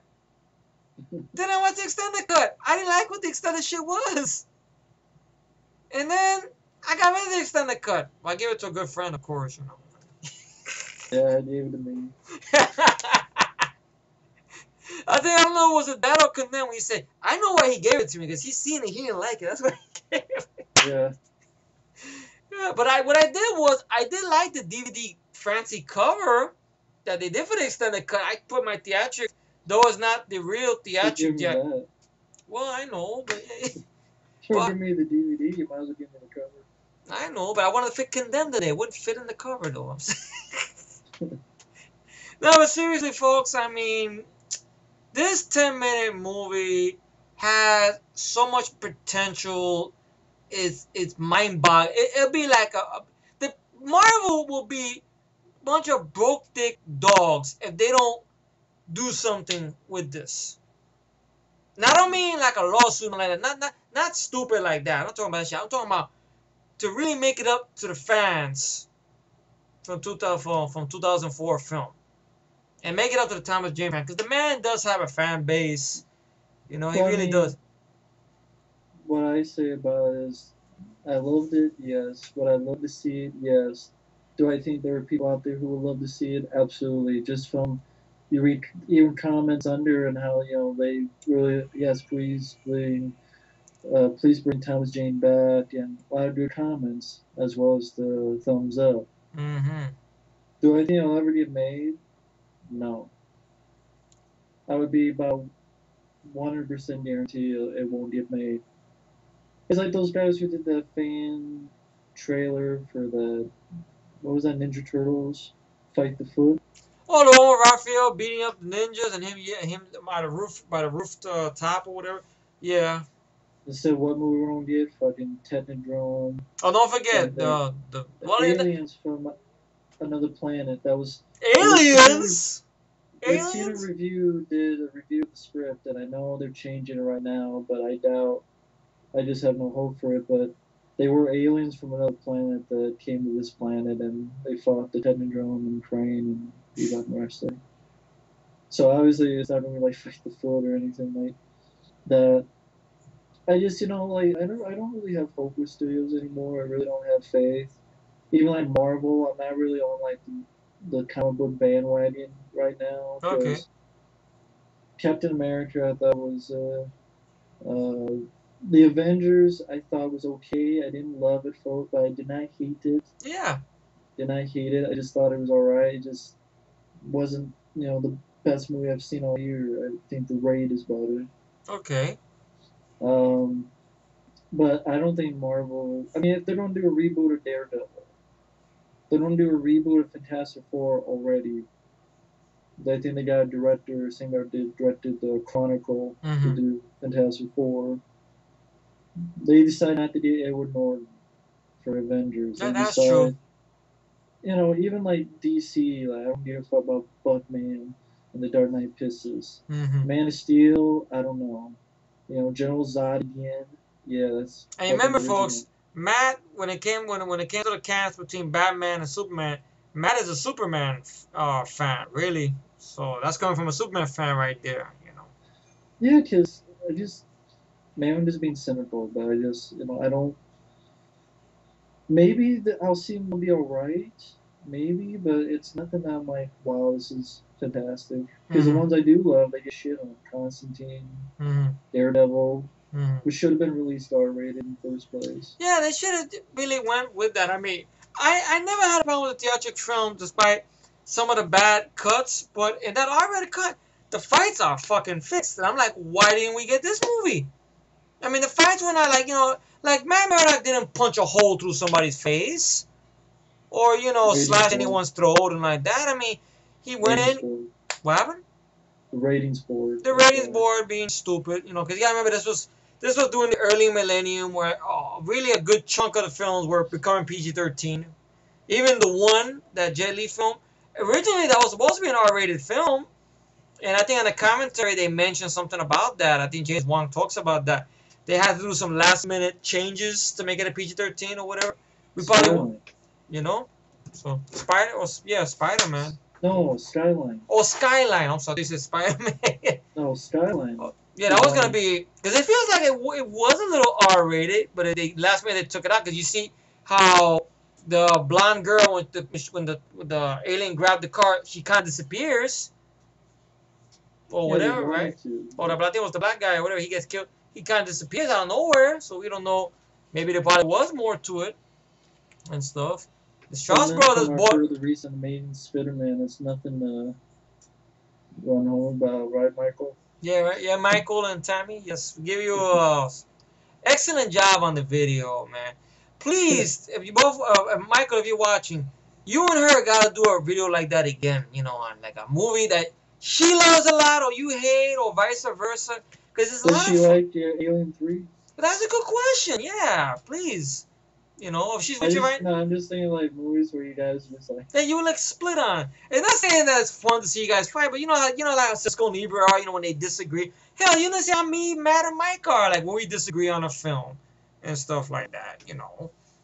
Speaker 1: Then I watched the extended cut. I didn't like what the extended shit was. And then I got rid of the extended cut. Well, I gave it to a good friend, of course,
Speaker 2: Yeah, it gave it to me.
Speaker 1: I think I don't know was it that or condemn when he said, I know why he gave it to me because he's seen it, he didn't like it. That's why he gave it.
Speaker 2: Yeah.
Speaker 1: Yeah, but what I did was I did like the DVD fancy cover that they did for the extended cut. I put my theatric, though it's not the real
Speaker 2: Should give
Speaker 1: theatric
Speaker 2: me
Speaker 1: yet.
Speaker 2: that.
Speaker 1: Well, I know, but
Speaker 2: Should
Speaker 1: But-
Speaker 2: give me the DVD. You might as well give me the cover.
Speaker 1: I know, but I wanted to fit condemned today. It wouldn't fit in the cover though. I'm saying. No, but seriously, folks, I mean, this 10-minute movie has so much potential. It's mind-boggling. It'll be like the Marvel will be a bunch of broke dick dogs if they don't do something with this. Now, I don't mean like a lawsuit like that. Not stupid like that. I'm not talking about that shit. I'm talking about to really make it up to the fans from 2004 film, and make it up to the Thomas Jane fan, because the man does have a fan base. You know, he
Speaker 2: Well, I
Speaker 1: really
Speaker 2: mean,
Speaker 1: does.
Speaker 2: what I say about it is, I loved it, yes. Would I love to see it? Yes. Do I think there are people out there who would love to see it? Absolutely. Just from you read even comments under and how they really yes, please bring Thomas Jane back, and a lot of good comments as well as the thumbs up.
Speaker 1: Mm-hmm.
Speaker 2: Do I think it'll ever get made? No. I would be about 100% guarantee it won't get made. It's like those guys who did that fan trailer for the what was that, Ninja Turtles Fight the Foot.
Speaker 1: Oh, the one with Raphael beating up the ninjas and him, yeah, him by the roof top or whatever. Yeah.
Speaker 2: Instead, what movie we're gonna get? Fucking Technodrome.
Speaker 1: Oh, don't forget
Speaker 2: The
Speaker 1: the what are the
Speaker 2: aliens from another planet. That was.
Speaker 1: aliens.
Speaker 2: I've seen a
Speaker 1: Aliens.
Speaker 2: review. Did a review of the script, and I know they're changing it right now, but I doubt. I just have no hope for it. But they were aliens from another planet that came to this planet, and they fought the Technodrome and Crane and Bebop and Rocksteady. So obviously, it's not gonna be like Fight the Foot or anything like that. I just, like I don't really have hope with studios anymore. I really don't have faith. Even like Marvel, I'm not really on like the comic book bandwagon right now
Speaker 1: Okay.
Speaker 2: because Captain America I thought was uh, the Avengers I thought was okay. I didn't love it, folks, but I did not hate it.
Speaker 1: Yeah.
Speaker 2: Did not hate it. I just thought it was alright. It just wasn't the best movie I've seen all year. I think The Raid is better.
Speaker 1: Okay.
Speaker 2: Um, but I don't think Marvel. I mean, if they're gonna do a reboot of Daredevil, they're gonna do a reboot of Fantastic Four already. I think they got a director, same guy did directed the Chronicle to
Speaker 1: Mm-hmm.
Speaker 2: do Fantastic Four. They decide not to get Edward Norton for Avengers. They
Speaker 1: That's true.
Speaker 2: decide, even like DC, like I don't give a fuck about Buckman and the Dark Knight Pisses.
Speaker 1: Mm-hmm.
Speaker 2: Man of Steel, I don't know. General Zod again. Yeah, that's
Speaker 1: And
Speaker 2: fucking
Speaker 1: remember,
Speaker 2: original.
Speaker 1: folks, Matt, when it came to the cast between Batman and Superman, Matt is a Superman fan, really. So that's coming from a Superman fan right there.
Speaker 2: Yeah, because I just, maybe I'm just being cynical, but I just, I don't. Maybe I'll see him be alright, maybe, but it's nothing that I'm like, wow, this is fantastic. Because the
Speaker 1: Mm-hmm.
Speaker 2: ones I do love, they get shit on. Constantine,
Speaker 1: Mm-hmm.
Speaker 2: Daredevil,
Speaker 1: Mm-hmm.
Speaker 2: which should have been released R-rated in the first place.
Speaker 1: Yeah, they should have really went with that. I mean, I never had a problem with the theatrical film, despite some of the bad cuts. But in that R-rated cut, the fights are fucking fixed, and I'm like, why didn't we get this movie? I mean, the fights were not like like Matt Murdock didn't punch a hole through somebody's face or
Speaker 2: Ratings
Speaker 1: slash
Speaker 2: board.
Speaker 1: anyone's throat and like that. I mean, he went
Speaker 2: Ratings
Speaker 1: in.
Speaker 2: board.
Speaker 1: What happened?
Speaker 2: The ratings board.
Speaker 1: The
Speaker 2: That's
Speaker 1: ratings
Speaker 2: why.
Speaker 1: board being stupid, because you gotta remember this was during the early millennium where really a good chunk of the films were becoming PG-13. Even the one that Jet Li film, originally that was supposed to be an R-rated film, and I think in the commentary they mentioned something about that. I think James Wong talks about that. They had to do some last-minute changes to make it a PG-13 or whatever. We probably,
Speaker 2: Skyline.
Speaker 1: you know, so Spider-Man.
Speaker 2: No, Skyline.
Speaker 1: Oh, Skyline. I'm sorry, this is Spider-Man.
Speaker 2: No, Skyline.
Speaker 1: Yeah, that was gonna be because it feels like it was a little R-rated, but last minute they took it out because you see how the blonde girl when the alien grabbed the car, she kind of disappears or
Speaker 2: Yeah, they
Speaker 1: whatever, right?
Speaker 2: wanted to.
Speaker 1: Or the black thing was the black guy or whatever. He gets killed. He kind of disappears out of nowhere, so we don't know. Maybe there probably was more to it and stuff. The Strauss
Speaker 2: And then
Speaker 1: brothers
Speaker 2: from our
Speaker 1: bought.
Speaker 2: further recent Amazing Spider-Man, it's nothing to run home about, right, Michael?
Speaker 1: Yeah, right. Yeah, Michael and Tammy. Yes, give you a excellent job on the video, man. Please, if you both, Michael, if you're watching, you and her gotta do a video like that again. On like a movie that she loves a lot, or you hate, or vice versa. Because it's a
Speaker 2: Does
Speaker 1: lot
Speaker 2: she
Speaker 1: of fun.
Speaker 2: like Alien 3?
Speaker 1: But that's a good question. Yeah, please. If she's
Speaker 2: I
Speaker 1: with you
Speaker 2: just,
Speaker 1: right,
Speaker 2: no, I'm just thinking like movies where you guys just like,
Speaker 1: then you would like split on. It's not saying that it's fun to see you guys fight, but like Cisco and Ebert are. When they disagree. Hell, you know, see how me, Matt, and Mike are like when we disagree on a film and stuff like that.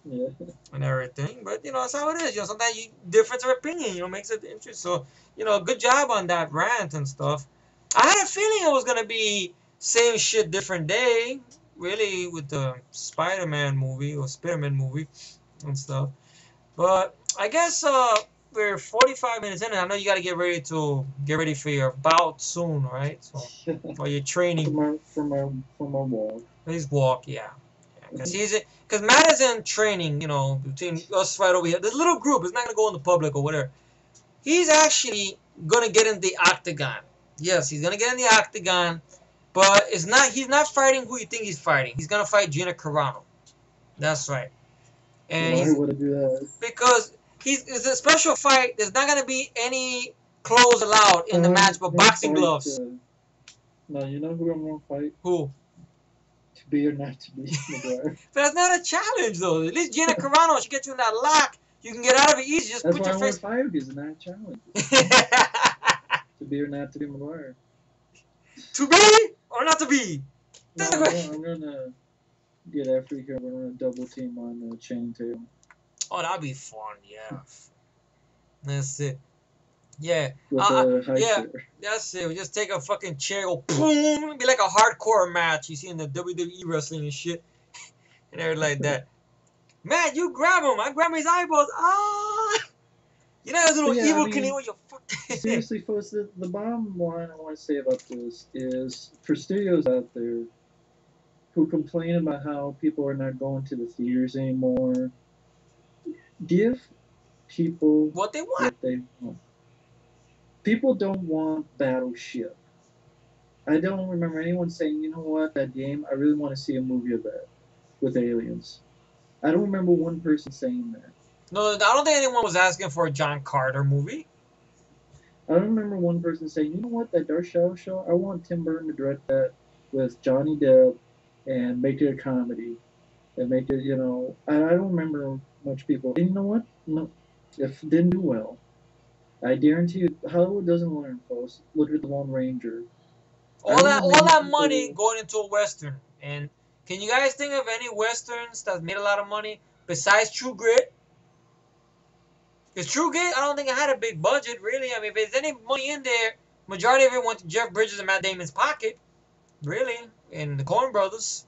Speaker 2: Yeah.
Speaker 1: and everything. But you know, that's how it is. You know, sometimes you difference of opinion, you know, makes it interesting. So, you know, good job on that rant and stuff. I had a feeling it was gonna be same shit, different day. Really, with the Spider-Man movie or Spider-Man movie and stuff. But I guess we're 45 minutes in, and I know you gotta get ready for your bout soon, right? So, or your training.
Speaker 2: For my walk.
Speaker 1: His walk, yeah. Because because Matt is in training, you know, between us right over here. This little group is not gonna go in the public or whatever. He's actually gonna get in the octagon. Yes, he's gonna get in the octagon, but it's not. He's not fighting who you think he's fighting. He's gonna fight Gina Carano. That's right. And
Speaker 2: Why
Speaker 1: he's
Speaker 2: would I do that?
Speaker 1: because it's a special fight. There's not gonna be any clothes allowed in the match, but
Speaker 2: I'm gonna
Speaker 1: boxing
Speaker 2: fight.
Speaker 1: gloves.
Speaker 2: No, you know who I'm gonna fight?
Speaker 1: Who?
Speaker 2: To be or not to be, McGuire.
Speaker 1: But that's not a challenge though. At least Gina Carano, she gets you in that lock. You can get out of it easy. Just
Speaker 2: That's
Speaker 1: put
Speaker 2: why
Speaker 1: your
Speaker 2: I want
Speaker 1: face.
Speaker 2: to fight because it's not a challenge. To be or not to be, McGuire.
Speaker 1: To be or not to be?
Speaker 2: No,
Speaker 1: That's the question.
Speaker 2: I'm gonna get after you. We're gonna double team on Channing Tatum.
Speaker 1: Oh, that'd be fun. Yeah. That's it. Yeah.
Speaker 2: With a high
Speaker 1: yeah.
Speaker 2: chair.
Speaker 1: That's it. We just take a fucking chair, go boom. It'd be like a hardcore match you see in the WWE wrestling and shit, and everything like that. Man, you grab him. I grab his eyeballs. Ah. You know, that little
Speaker 2: Yeah,
Speaker 1: evil
Speaker 2: I mean,
Speaker 1: canoe with your fuck.
Speaker 2: Seriously, folks, the bottom line I want to say about this is for studios out there who complain about how people are not going to the theaters anymore, give people
Speaker 1: What they want.
Speaker 2: what they want. People don't want Battleship. I don't remember anyone saying, you know what, that game, I really want to see a movie of that with aliens. I don't remember one person saying that.
Speaker 1: No, I don't think anyone was asking for a John Carter movie.
Speaker 2: I don't remember one person saying, you know what, that Dark Shadow show, I want Tim Burton to direct that with Johnny Depp and make it a comedy. And make it, I don't remember much people. And you know what? No, if it didn't do well, I guarantee you, Hollywood doesn't learn, folks. Look at the Lone Ranger.
Speaker 1: All that money going into a western. And can you guys think of any westerns that made a lot of money besides True Grit? Because True Grit, I don't think it had a big budget, really. I mean, if there's any money in there, majority of it went to Jeff Bridges and Matt Damon's pocket, really, and the Coen Brothers.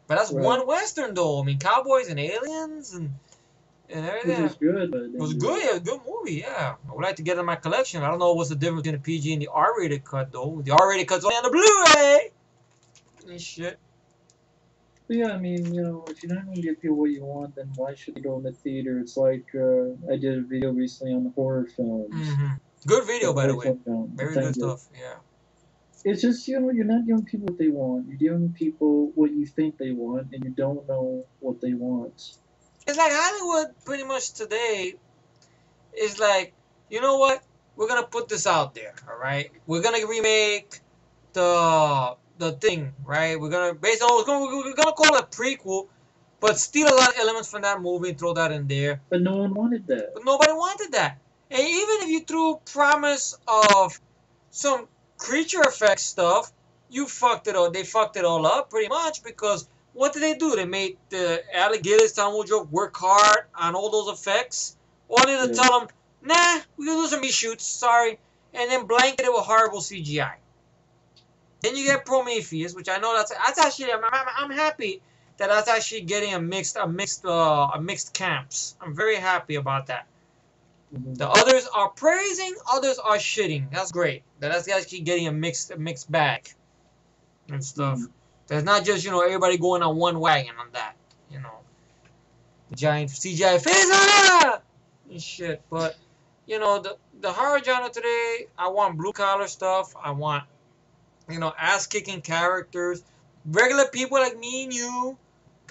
Speaker 1: But that's
Speaker 2: Right.
Speaker 1: one western, though. I mean, cowboys and aliens and everything.
Speaker 2: Which was good, but
Speaker 1: It was good. Yeah, a good movie. Yeah, I would like to get it in my collection. I don't know what's the difference between the PG and the R-rated cut, though. The R-rated cut's only on the Blu-ray. And shit.
Speaker 2: But yeah, I mean, if you're not going to give people what you want, then why should they go in the theater? It's like I did a video recently on the horror films.
Speaker 1: Mm-hmm. Good video, by the way. Very good
Speaker 2: Thank you.
Speaker 1: stuff. Yeah.
Speaker 2: It's just, you're not giving people what they want. You're giving people what you think they want, and you don't know what they want.
Speaker 1: It's like Hollywood pretty much today is like, you know what? We're gonna put this out there, all right? We're gonna remake the thing, right? We're gonna we're gonna call it a prequel, but steal a lot of elements from that movie and throw that in there.
Speaker 2: But no one wanted that.
Speaker 1: But nobody wanted that. And even if you threw promise of some creature effect stuff, you fucked it all. They fucked it all up pretty much because what did they do? They made the alligators, Tom Woodruff, work hard on all those effects, only to tell them, nah, we're gonna do some reshoots, sorry, and then blanket it with horrible CGI. Then you get Prometheus, which I know that's actually I'm happy that that's actually getting a mixed camps. I'm very happy about that.
Speaker 2: Mm-hmm.
Speaker 1: The others are praising, others are shitting. That's great. That's actually getting a mixed bag and stuff.
Speaker 2: Mm-hmm.
Speaker 1: There's not just everybody going on one wagon on that. The giant CGI face and shit. But the horror genre today, I want blue collar stuff. I want ass kicking characters, regular people like me and you,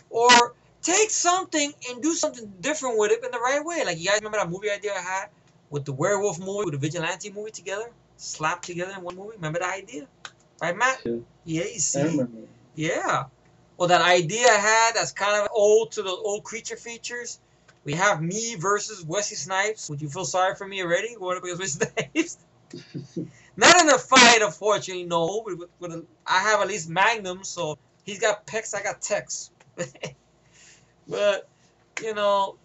Speaker 1: or take something and do something different with it in the right way. Like, you guys remember that movie idea I had with the werewolf movie, with the vigilante movie together? Slapped together in one movie? Remember that idea? Right, Matt? Yeah, you see?
Speaker 2: I remember.
Speaker 1: Yeah. Well, that idea I had that's kind of old to the old creature features. We have me versus Wesley Snipes. Would you feel sorry for me already going up against Wesley Snipes? Not in a fight, unfortunately, no. I have at least Magnum, so he's got pecs, I got Tex. But You know,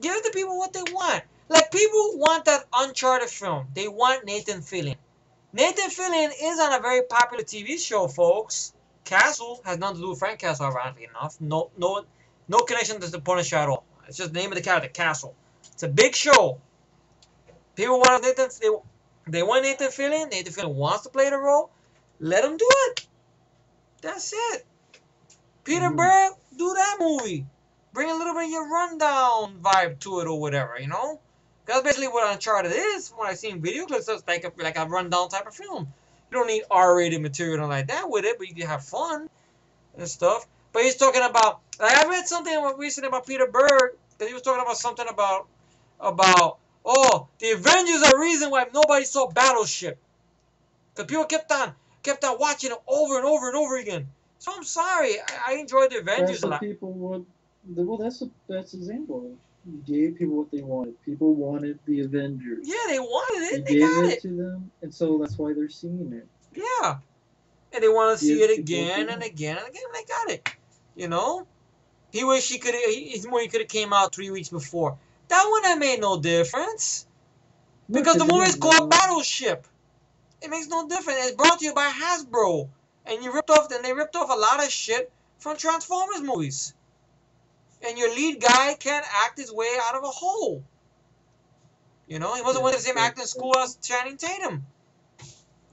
Speaker 1: give the people what they want. Like, people want that Uncharted film. They want Nathan Fillion. Nathan Fillion is on a very popular TV show, folks. Castle has nothing to do with Frank Castle, ironically enough. No connection to the Punisher at all. It's just the name of the character, Castle. It's a big show. People want Nathan. They want Nathan Fillion. Nathan Fillion wants to play the role. Let him do it. That's it. Peter Berg, do that movie. Bring a little bit of your rundown vibe to it or whatever, you know? That's basically what Uncharted is. When I seen video clips, it's like a rundown type of film. You don't need R-rated material like that with it, but you can have fun and stuff. But he's talking about, like, I read something recently about Peter Berg, that he was talking about something about, oh, the Avengers are the reason why nobody saw Battleship. Because people kept on watching it over and over and over again. So I'm sorry, I enjoyed the Avengers a lot.
Speaker 2: People would. Well, that's the example. You gave people what they wanted. People wanted the Avengers.
Speaker 1: Yeah, they wanted it.
Speaker 2: You
Speaker 1: They
Speaker 2: gave
Speaker 1: got
Speaker 2: it to them, and so that's why they're seeing it.
Speaker 1: Yeah, and they want to see
Speaker 2: Give
Speaker 1: it
Speaker 2: people
Speaker 1: again
Speaker 2: what
Speaker 1: and
Speaker 2: they
Speaker 1: again and again. And they got it. You know, he wish he could. His movie could have came out 3 weeks before. That wouldn't have made no difference
Speaker 2: No,
Speaker 1: because the
Speaker 2: it
Speaker 1: movie is
Speaker 2: didn't,
Speaker 1: called Battleship. It makes no difference. It's brought to you by Hasbro, and they ripped off a lot of shit from Transformers movies. And your lead guy can't act his way out of a hole. You know, he wasn't went to the same acting school as Channing Tatum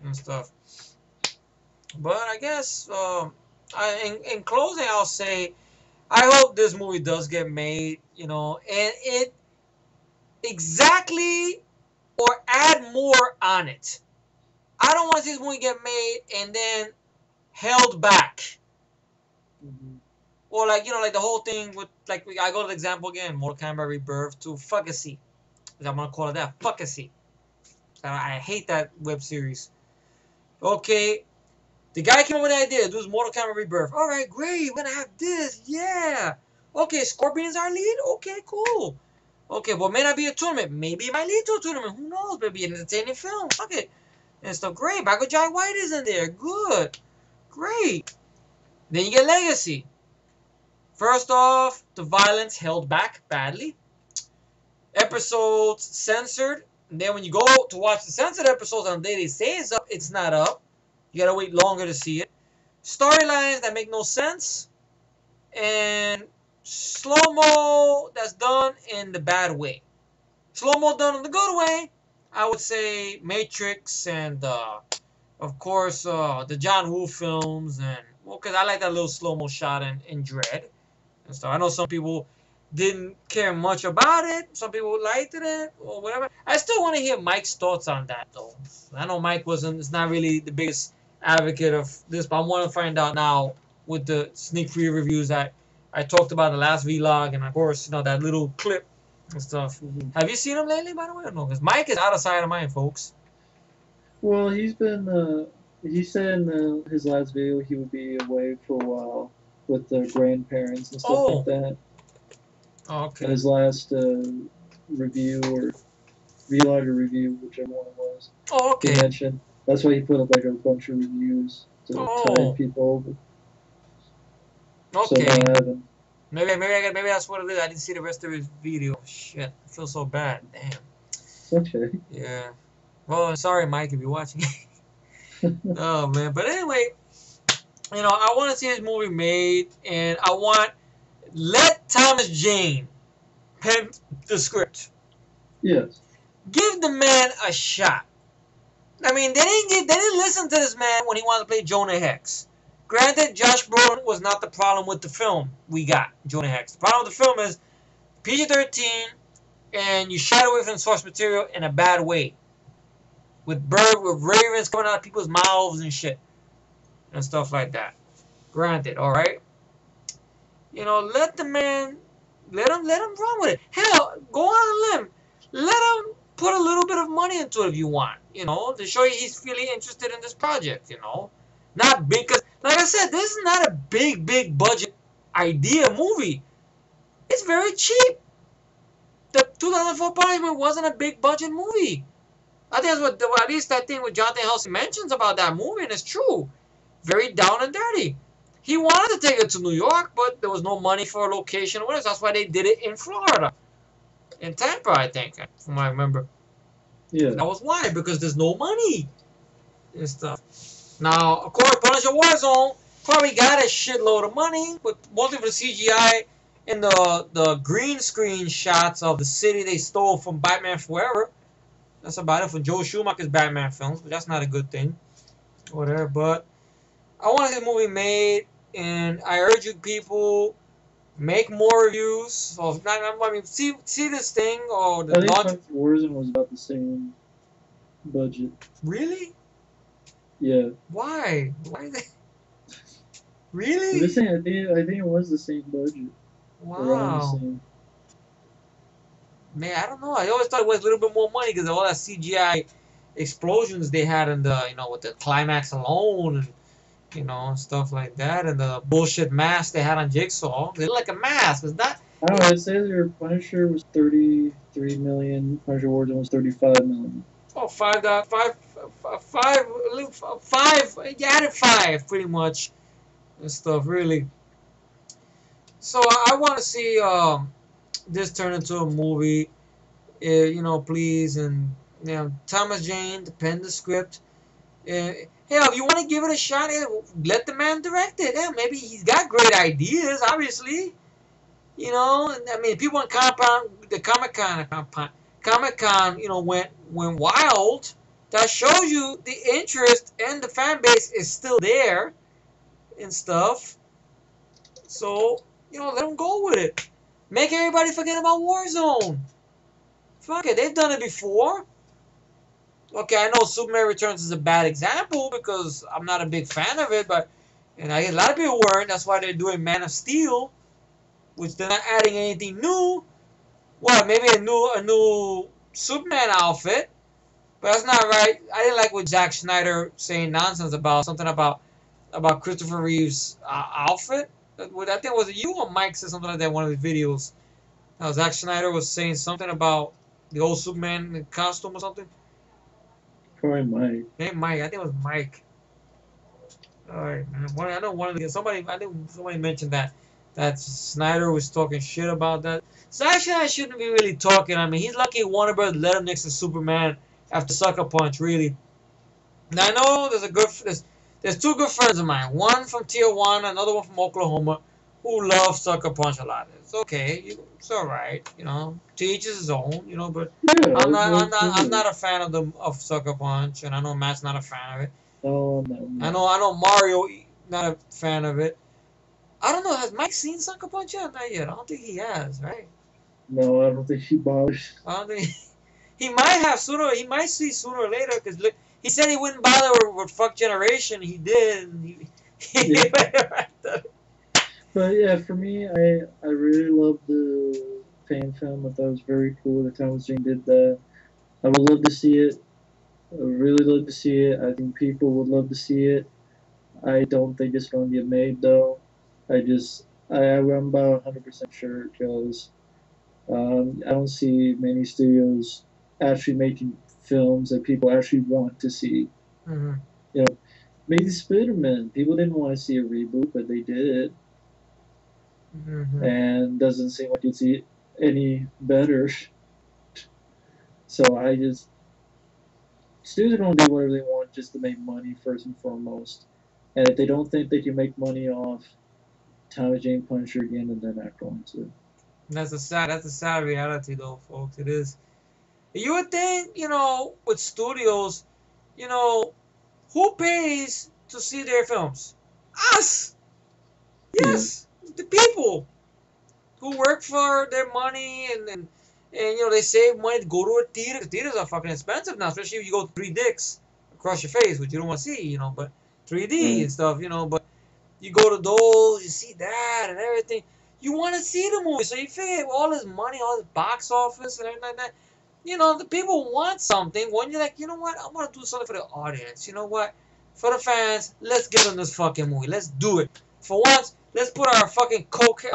Speaker 1: and stuff. But I guess, in closing, I'll say, I hope this movie does get made. You know, and it exactly or add more on it. I don't want to see this movie get made and then held back. Or like, you know, like the whole thing with, like, I go to the example again, Mortal Kombat Rebirth to Fugacy. I'm going to call it that, Fugacy. I hate that web series. Okay, the guy came up with the idea, do this Mortal Kombat Rebirth. Alright, great, we're going to have this, yeah. Okay, Scorpion's our lead? Okay, cool. Okay, well, may not be a tournament. Maybe it might lead to a tournament. Who knows? Maybe an entertaining film. Fuck it. And stuff, great. Michael Jai White is in there. Good. Great. Then you get Legacy. First off, the violence held back badly. Episodes censored. And then when you go to watch the censored episodes on the day they say it's up, it's not up. You gotta wait longer to see it. Storylines that make no sense. And slow-mo that's done in the bad way. Slow-mo done in the good way, I would say Matrix and, of course, the John Woo films. And, well, because I like that little slow-mo shot in Dread. And so I know some people didn't care much about it. Some people liked it or whatever. I still want to hear Mike's thoughts on that, though. I know Mike is not really the biggest advocate of this, but I want to find out now with the sneak preview reviews that I talked about in the last vlog, and of course, you know, that little clip and stuff. Have you seen him lately, by the way, or no? Because Mike is out of sight of mind, folks.
Speaker 2: Well, he's been. He said in his last video he would be away for a while with the grandparents and stuff like that.
Speaker 1: Okay.
Speaker 2: In his last review or vlog or review, whichever one it was.
Speaker 1: Oh, okay.
Speaker 2: He mentioned that's why he put up like a bunch of reviews to tide people over.
Speaker 1: Okay.
Speaker 2: So
Speaker 1: maybe that's what it is. I didn't see the rest of his video. Shit, I feel so bad. Damn.
Speaker 2: Okay.
Speaker 1: Yeah. Well, I'm sorry, Mike, if you're watching. Oh man, but anyway, you know, I want to see this movie made, and I want let Thomas Jane pen the script.
Speaker 2: Yes.
Speaker 1: Give the man a shot. I mean, they didn't listen to this man when he wanted to play Jonah Hex. Granted, Josh Brolin was not the problem with the film we got, Jonah Hex. The problem with the film is PG-13, and you shied away from the source material in a bad way. With ravens coming out of people's mouths and shit. And stuff like that. Granted, alright? You know, let the man, let him run with it. Hell, go on a limb. Let him put a little bit of money into it if you want. You know, to show you he's really interested in this project, you know. Not big, because, like I said, this is not a big budget idea movie. It's very cheap. The 2004 Punishment wasn't a big budget movie. I think that's what, at least I think what Jonathan Helsing mentions about that movie, and it's true. Very down and dirty. He wanted to take it to New York, but there was no money for a location or whatever. That's why they did it in Florida, in Tampa, I think, from what I remember.
Speaker 2: Yeah.
Speaker 1: That was why, because there's no money and stuff. Now, of course, Punisher Warzone probably got a shitload of money, but mostly for the CGI and the green screen shots of the city they stole from Batman Forever. That's about it for Joe Schumacher's Batman films, but that's not a good thing. Whatever, but I want to see the movie made, and I urge you people, make more reviews. So, I mean, see this thing, or
Speaker 2: I
Speaker 1: the
Speaker 2: think
Speaker 1: launch.
Speaker 2: Punisher Warzone was about the same budget.
Speaker 1: Really?
Speaker 2: Yeah.
Speaker 1: Why? Why they? Really?
Speaker 2: This thing, I think it was the same budget. Around the
Speaker 1: Wow.
Speaker 2: same.
Speaker 1: Man, I don't know. I always thought it was a little bit more money because of all that CGI explosions they had in the, with the climax alone, and and stuff like that, and the bullshit mask they had on Jigsaw. They look like a mask. It's not.
Speaker 2: I don't know. It says your Punisher was 33 million. Punisher Warzone was 35 million.
Speaker 1: Oh, five. You added five, pretty much, and stuff. Really. So I want to see this turn into a movie. Please, and Thomas Jane, pen the script. Hell, if you want to give it a shot, let the man direct it. Hell, maybe he's got great ideas, obviously. I mean, people in the Comic Con, went wild. That shows you the interest and the fan base is still there and stuff. So, let them go with it. Make everybody forget about Warzone. Fuck it, they've done it before. Okay, I know Superman Returns is a bad example because I'm not a big fan of it, but a lot of people weren't. That's why they're doing Man of Steel, which they're not adding anything new. Well, maybe a new Superman outfit, but that's not right. I didn't like what Zack Snyder saying nonsense about something about Christopher Reeve's outfit. I think it was you or Mike said something like that in one of his videos. Zack Snyder was saying something about the old Superman costume or something.
Speaker 2: Probably Mike.
Speaker 1: Maybe Mike. I think it was Mike. All right, man. I know one of the somebody. I think somebody mentioned that Snyder was talking shit about that. So actually, I shouldn't be really talking. I mean, he's lucky Warner Bros. Let him next to Superman after Sucker Punch. Really. Now I know there's two good friends of mine. One from Tijuana, another one from Oklahoma, who love Sucker Punch a lot. It's okay. It's all right. To each his own. But
Speaker 2: Yeah,
Speaker 1: I'm not a fan of Sucker Punch, and I know Matt's not a fan of it.
Speaker 2: No.
Speaker 1: I know Mario not a fan of it. I don't know. Has Mike seen Sucker Punch yet? Not yet. I don't think he has. Right?
Speaker 2: No, I don't think he bothers.
Speaker 1: I don't think he might have sooner. He might see sooner or later because look, he said he wouldn't bother with Fuck Generation. He did. And
Speaker 2: Yeah. But yeah, for me, I really love the fan film. I thought it was very cool that Thomas Jane did that. I would love to see it. I would really love to see it. I think people would love to see it. I don't think it's going to get made though. I'm about 100% sure because I don't see many studios actually making films that people actually want to see.
Speaker 1: Mm-hmm.
Speaker 2: Maybe Spider-Man. People didn't want to see a reboot, but they did.
Speaker 1: Mm-hmm.
Speaker 2: And doesn't seem like it's any better. So studios are going to do whatever they want just to make money first and foremost. And if they don't think they can make money off Thomas Jane Punisher again, then they're not going to.
Speaker 1: That's a sad reality though, folks. It is. You would think, with studios, who pays to see their films? Us. Yes, the people who work for their money and they save money to go to a theater. The theaters are fucking expensive now, especially if you go 3DX across your face, which you don't want to see, but 3D and stuff, but you go to those, you see that and everything. You want to see the movie, so you figure all this money, all this box office and everything like that. The people want something. When you're like, you know what, I want to do something for the audience. You know what, for the fans, let's get on this fucking movie. Let's do it. For once, let's put our fucking coked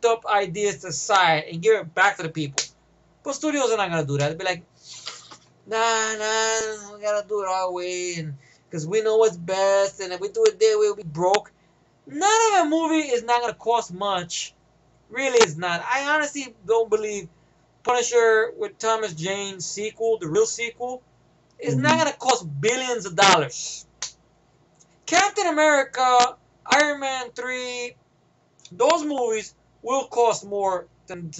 Speaker 1: up ideas aside and give it back to the people. But studios are not gonna do that. They'll be like, nah, we gotta do it our way, and because we know what's best, and if we do it there, we'll be broke. None of a movie is not gonna cost much. Really, it's not. I honestly don't believe Punisher with Thomas Jane sequel, the real sequel, is not
Speaker 2: Mhm.
Speaker 1: gonna cost billions of dollars. Captain America, Iron Man 3, those movies will cost more than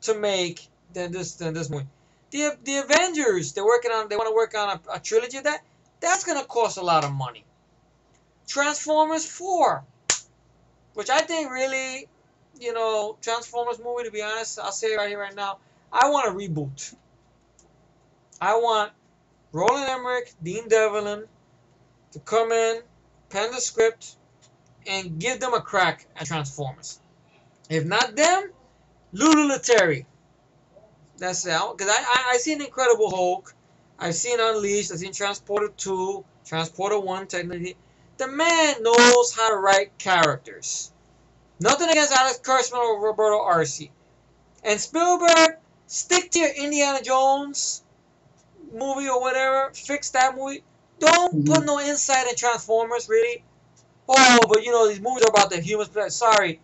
Speaker 1: to make than this movie. The Avengers, they want to work on a trilogy of that's gonna cost a lot of money. Transformers 4, which I think really, Transformers movie, to be honest, I'll say it right here right now, I want a reboot. I want Roland Emmerich, Dean Devlin to come in, pen the script, and give them a crack at Transformers. If not them, Lulu Letterri. That's it. Because I seen Incredible Hulk. I've seen Unleashed. I've seen Transporter 2, Transporter 1, technically. The man knows how to write characters. Nothing against Alex Kurtzman or Roberto Arce. And Spielberg, stick to your Indiana Jones movie or whatever. Fix that movie. Don't put
Speaker 2: Mhm.
Speaker 1: no insight in Transformers, really. Oh, but these movies are about the humans. Sorry,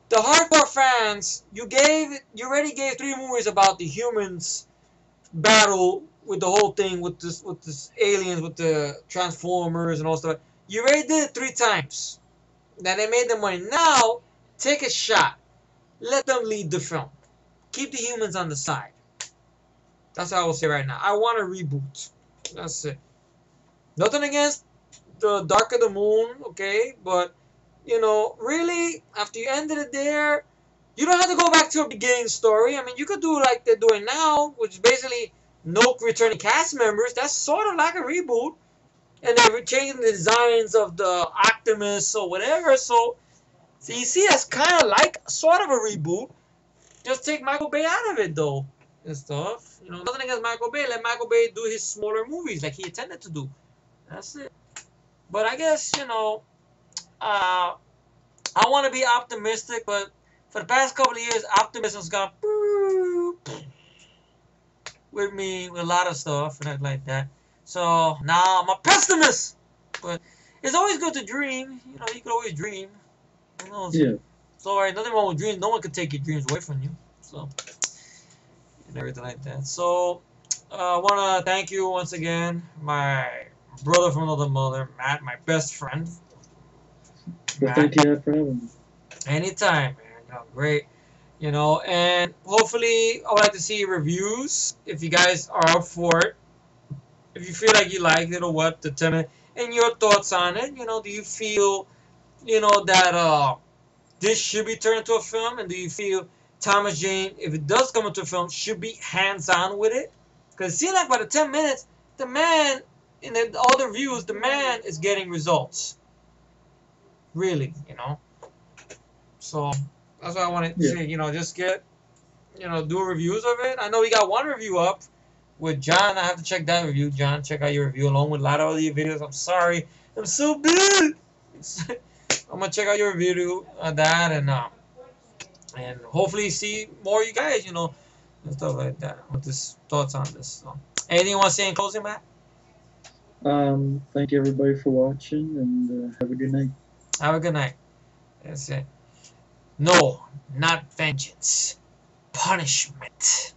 Speaker 1: the hardcore fans, you already gave 3 movies about the humans battle with the whole thing with this aliens with the Transformers and all stuff. You already did it 3 times. Then they made the money. Now take a shot. Let them lead the film. Keep the humans on the side. That's what I will say right now. I want a reboot. That's it. Nothing against the Dark of the Moon, okay? But, really, after you ended it there, you don't have to go back to a beginning story. I mean, you could do like they're doing now, which is basically no returning cast members. That's sort of like a reboot. And they're changing the designs of the Optimus or whatever. So you see, that's kind of like sort of a reboot. Just take Michael Bay out of it, though, and stuff. Nothing against Michael Bay. Let Michael Bay do his smaller movies like he intended to do. That's it. But I guess, I want to be optimistic, but for the past couple of years, optimism's gone with me with a lot of stuff and like that. So now I'm a pessimist. But it's always good to dream. You can always dream.
Speaker 2: Yeah.
Speaker 1: It's alright. Nothing wrong with dreams. No one can take your dreams away from you. So and everything like that. So I want to thank you once again, my brother from another mother, Matt, my best friend,
Speaker 2: Well,
Speaker 1: Matt.
Speaker 2: thank you for having me.
Speaker 1: Anytime, man. Great. And hopefully I would like to see reviews if you guys are up for it. If you feel like you like it or what, the 10 and your thoughts on it. Do you feel, that this should be turned into a film? And do you feel Thomas Jane, if it does come into a film, should be hands on with it? Because it seems like by the 10 minutes, the man, in all the reviews, the man is getting results. Really. So that's what I wanted to
Speaker 2: Yeah.
Speaker 1: say. Just get, do reviews of it. I know we got one review up with John. I have to check that review. John, check out your review along with a lot of other videos. I'm sorry. I'm so bad. I'm going to check out your review of that and hopefully see more of you guys, and stuff like that. With this thoughts on this. So, anything you want to say in closing, Matt?
Speaker 2: Thank you everybody for watching, and have a good night.
Speaker 1: Have a good night. That's it. No, not vengeance. Punishment.